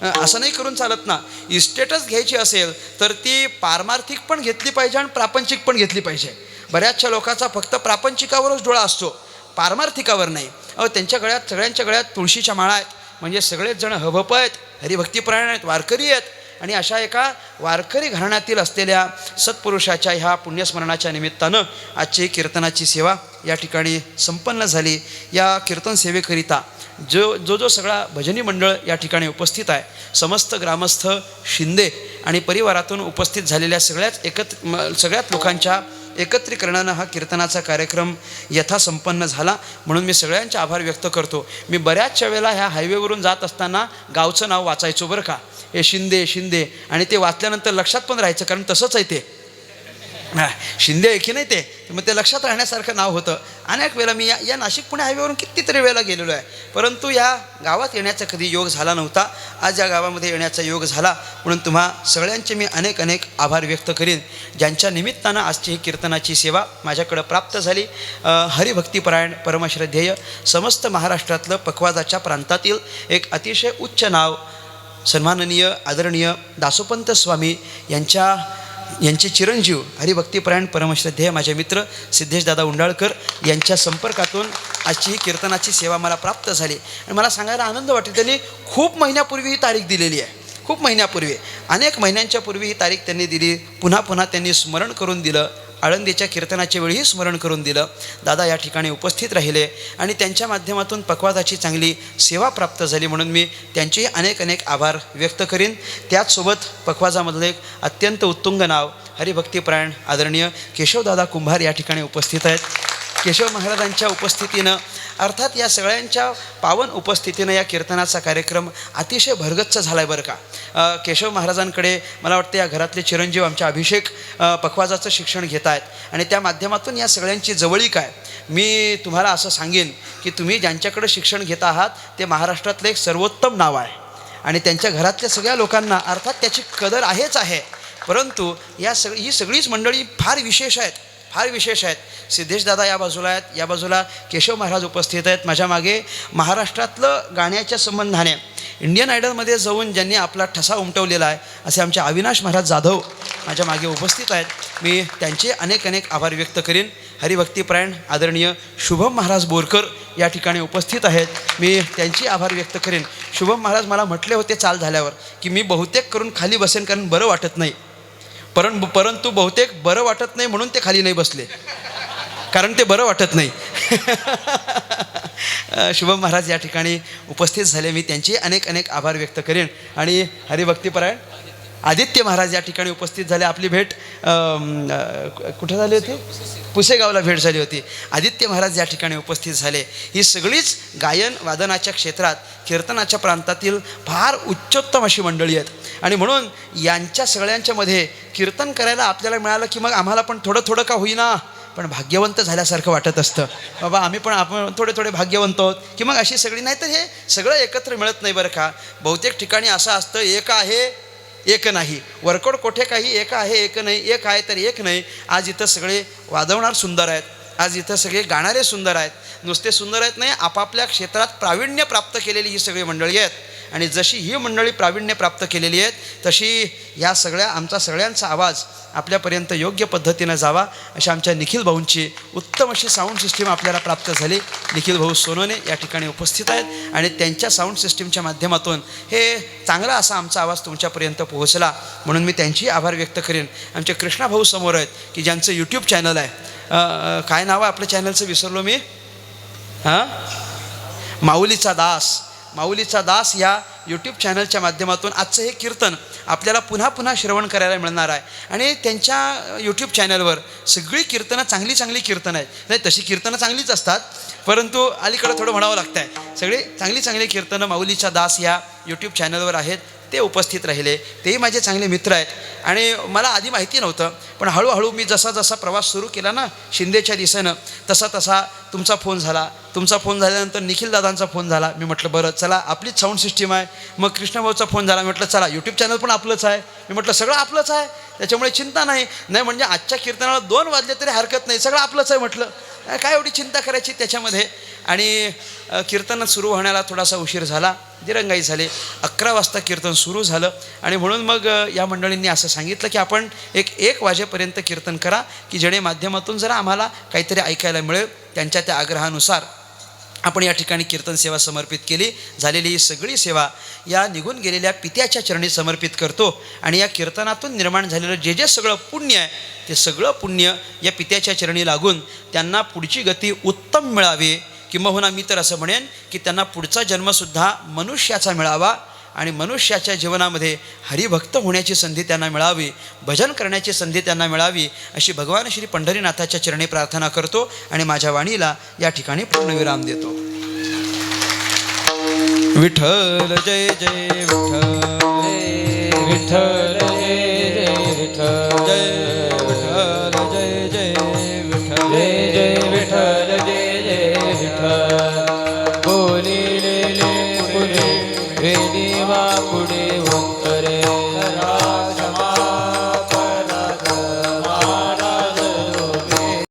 असं नाही करून चालत ना इस्टेटच घ्यायची असेल तर ती पारमार्थिक पण घेतली पाहिजे आणि प्रापंचिक पण घेतली पाहिजे बऱ्याचशा लोकांचा फक्त प्रापंचिकावरच डोळा असतो पारमार्थिकावर नाही त्यांच्या गळ्यात सगळ्यांच्या गळ्यात तुळशीच्या माळा आहेत म्हणजे सगळेच जण हभप आहेत हरिभक्तीपरायण आहेत वारकरी आहेत आणि अशा एका वारकरी घराण्यातील असलेल्या सत्पुरुषाच्या ह्या पुण्यस्मरणाच्या निमित्तानं आजची कीर्तनाची सेवा या ठिकाणी संपन्न झाली या कीर्तन सेवेकरिता जो सगळा भजनी मंडळ या ठिकाणी उपस्थित आहे समस्त ग्रामस्थ शिंदे आणि परिवारातून उपस्थित झालेल्या सगळ्याच लोकांच्या एकत्रीकरणानं हा कीर्तनाचा कार्यक्रम यथासंपन्न झाला, म्हणून मी सगळ्यांचे आभार व्यक्त करतो. मी बऱ्याचशा वेळेला ह्या हायवेवरून जात असताना गावचं नाव वाचायचो बरं का, हे शिंदे शिंदे, आणि ते वाचल्यानंतर लक्षात पण राहायचं, कारण तसंच आहे ते शिंदे आहे की नाही ते, मग ते लक्षात राहण्यासारखं नाव होतं. अनेक वेळेला मी या नाशिक पुणे हायवेवरून कितीतरी वेळेला गेलेलो आहे, परंतु या गावात येण्याचा कधी योग झाला नव्हता. आज या गावामध्ये येण्याचा योग झाला, म्हणून तुम्हा सगळ्यांचे मी अनेक अनेक आभार व्यक्त करीन, ज्यांच्या निमित्तानं आजची ही कीर्तनाची सेवा माझ्याकडं प्राप्त झाली. हरिभक्तिपरायण परमश्रद्धेय समस्त महाराष्ट्रातलं पखवाजाच्या प्रांतातील एक अतिशय उच्च नाव सन्माननीय आदरणीय दासोपंत स्वामी यांचे चिरंजीव हरिभक्तिपरायण परमश्रद्धेय माझे मित्र सिद्धेशदादा उंडाळकर यांच्या संपर्कातून आजची ही कीर्तनाची सेवा मला प्राप्त झाली. आणि मला सांगायला आनंद वाटतो, त्यांनी खूप महिन्यापूर्वी ही तारीख दिलेली आहे, खूप महिन्यापूर्वी, अनेक महिन्यांच्या पूर्वी ही तारीख त्यांनी दिली. पुन्हा पुन्हा त्यांनी स्मरण करून दिलं, आळंदीच्या कीर्तनाच्या वेळीही स्मरण करून दिलं. दादा या ठिकाणी उपस्थित राहिले आणि त्यांच्या माध्यमातून पखवाजाची चांगली सेवा प्राप्त झाली, म्हणून मी त्यांचेही अनेक अनेक आभार व्यक्त करीन. त्याचसोबत पखवाजामधलं एक अत्यंत उत्तुंग नाव हरिभक्तिपरायण आदरणीय केशवदादा कुंभार या ठिकाणी उपस्थित आहेत. केशव महाराजांच्या उपस्थितीनं, अर्थात या सगळ्यांच्या पावन उपस्थितीनं या कीर्तनाचा कार्यक्रम अतिशय भरगच्च झाला आहे बरं का. केशव महाराजांकडे मला वाटतं या घरातले चिरंजीव आमच्या अभिषेक पखवाजाचं शिक्षण घेत आहेत आणि त्या माध्यमातून या सगळ्यांची जवळीक आहे. मी तुम्हाला असं सांगेन की तुम्ही ज्यांच्याकडे शिक्षण घेत आहात ते महाराष्ट्रातलं एक सर्वोत्तम नाव आहे आणि त्यांच्या घरातल्या सगळ्या लोकांना अर्थात त्याची कदर आहेच आहे, परंतु ही सगळीच मंडळी फार विशेष आहेत, फार विशेष आहेत. सिद्धेशदादा या बाजूला आहेत, या बाजूला केशव महाराज उपस्थित आहेत. माझ्या मागे महाराष्ट्रातलं गाण्याच्या संबंधाने इंडियन आयडलमध्ये जाऊन ज्यांनी आपला ठसा उमटवलेला आहे असे आमचे अविनाश महाराज जाधव माझ्या मागे उपस्थित आहेत. मी त्यांचे अनेक अनेक आभार व्यक्त करीन. हरिभक्तिपरायण आदरणीय शुभम महाराज बोरकर या ठिकाणी उपस्थित आहेत, मी त्यांचे आभार व्यक्त करीन. शुभम महाराज मला म्हटले होते चाल झाल्यावर की मी बहुतेक करून खाली बसेन कारण बरं वाटत नाही, परंतु बहुतेक बरं वाटत नाही म्हणून ते खाली नाही बसले, कारण ते बरं वाटत नाही. शुभम महाराज या ठिकाणी उपस्थित झाले, मी त्यांचे अनेक अनेक आभार व्यक्त करेन. आणि हरिभक्तिपरायण आदित्य महाराज या ठिकाणी उपस्थित झाले. आपली भेट कुठे झाली होती? पुसेगावला भेट झाली होती. आदित्य महाराज या ठिकाणी उपस्थित झाले. ही सगळीच गायन वादनाच्या क्षेत्रात कीर्तनाच्या प्रांतातील फार उच्चोत्तम अशी मंडळी आहेत आणि म्हणून यांच्या सगळ्यांच्या मध्ये कीर्तन करायला आपल्याला मिळालं की मग आम्हाला पण थोडं थोडं का होईना पण भाग्यवंत झाल्यासारखं वाटत असतं. बाबा आपण थोडे थोडे भाग्यवंत आहोत की मग अशी सगळी, नाही तर हे सगळं एकत्र मिळत नाही बरं का. बहुतेक ठिकाणी असं असतं एक आहे एक नाही, वरकोड कोठे काही एक आहे एक नाही, एक आहे तर एक नाही. आज इथं सगळे वाजवणार सुंदर आहेत, आज इथं सगळे गाणारे सुंदर आहेत. नुसते सुंदर आहेत नाही, आपापल्या क्षेत्रात प्रावीण्य प्राप्त केलेली ही सगळी मंडळी आहेत आणि जशी ही मंडळी प्रावीण्य प्राप्त केलेली आहेत तशी या सगळ्या आमचा सगळ्यांचा आवाज आपल्यापर्यंत योग्य पद्धतीनं जावा अशा आमच्या निखिल भाऊंची उत्तम अशी साऊंड सिस्टीम आपल्याला प्राप्त झाली. निखिल भाऊ सोनोने या ठिकाणी उपस्थित आहेत आणि त्यांच्या साऊंड सिस्टीमच्या माध्यमातून हे चांगला असा आमचा आवाज तुमच्यापर्यंत पोहोचला, म्हणून मी त्यांची आभार व्यक्त करेन. आमचे कृष्णा भाऊ समोर आहेत की ज्यांचं यूट्यूब चॅनल आहे, काय नाव आहे आपल्या चॅनलचं विसरलो मी, माऊलीचा दास या यूट्यूब चॅनलच्या माध्यमातून आजचं हे कीर्तन आपल्याला पुन्हा पुन्हा श्रवण करायला मिळणार आहे. आणि त्यांच्या यूट्यूब चॅनलवर सगळी कीर्तनं चांगली कीर्तनं आहेत. नाही तशी कीर्तनं चांगलीच असतात, परंतु अलीकडं थोडं म्हणावं लागतं आहे. सगळी चांगली कीर्तनं माऊलीचा दास या यूट्यूब चॅनलवर आहेत, ते उपस्थित राहिले. तेही माझे चांगले मित्र आहेत आणि मला आधी माहिती नव्हतं, पण हळूहळू मी जसा प्रवास सुरू केला ना शिंदेच्या दिशेनं तसा तुमचा फोन झाला. तुमचा फोन झाल्यानंतर निखिल दादांचा फोन झाला. मी म्हटलं बरं चला आपलीच साऊंड सिस्टीम आहे. मग कृष्णभाऊचा फोन झाला. म्हटलं चला यूट्यूब चॅनल पण आपलंच आहे. मी म्हटलं सगळं आपलंच आहे, त्याच्यामुळे चिंता नाही म्हणजे आजच्या कीर्तनाला 2 वाजले तरी हरकत नाही, सगळं आपलंच आहे. म्हटलं काय एवढी चिंता करायची त्याच्यामध्ये. आणि कीर्तन सुरू होण्याला थोडासा उशीर झाला, दिरंगाई झाली. 11 वाजता कीर्तन सुरू झालं आणि म्हणून मग या मंडळींनी असं सांगितलं की आपण 1 वाजेपर्यंत कीर्तन करा की जेणे माध्यमातून जरा आम्हाला काहीतरी ऐकायला मिळेल. त्यांच्या त्या आग्रहानुसार आपण या ठिकाणी कीर्तन सेवा समर्पित केली. झालेली ही सगळी सेवा या निघून गेलेल्या पित्याच्या चरणी समर्पित करतो आणि या कीर्तनातून निर्माण झालेलं जे सगळं पुण्य आहे ते सगळं पुण्य या पित्याच्या चरणी लागून त्यांना पुढची गती उत्तम मिळावी, किंबहुना मी तर असं म्हणेन की त्यांना पुढचा जन्मसुद्धा मनुष्याचा मिळावा आणि मनुष्याच्या जीवनामध्ये हरिभक्त होण्याची संधी त्यांना मिळावी, भजन करण्याची संधी त्यांना मिळावी अशी भगवान श्री पंढरीनाथाच्या चरणी प्रार्थना करतो आणि माझ्या वाणीला या ठिकाणी पूर्णविराम देतो. विठ्ठल जय जय विठ्ठल, विठ्ठल जय जय विठ्ठल, जय विठ्ठल जय जय विठ्ठल, जय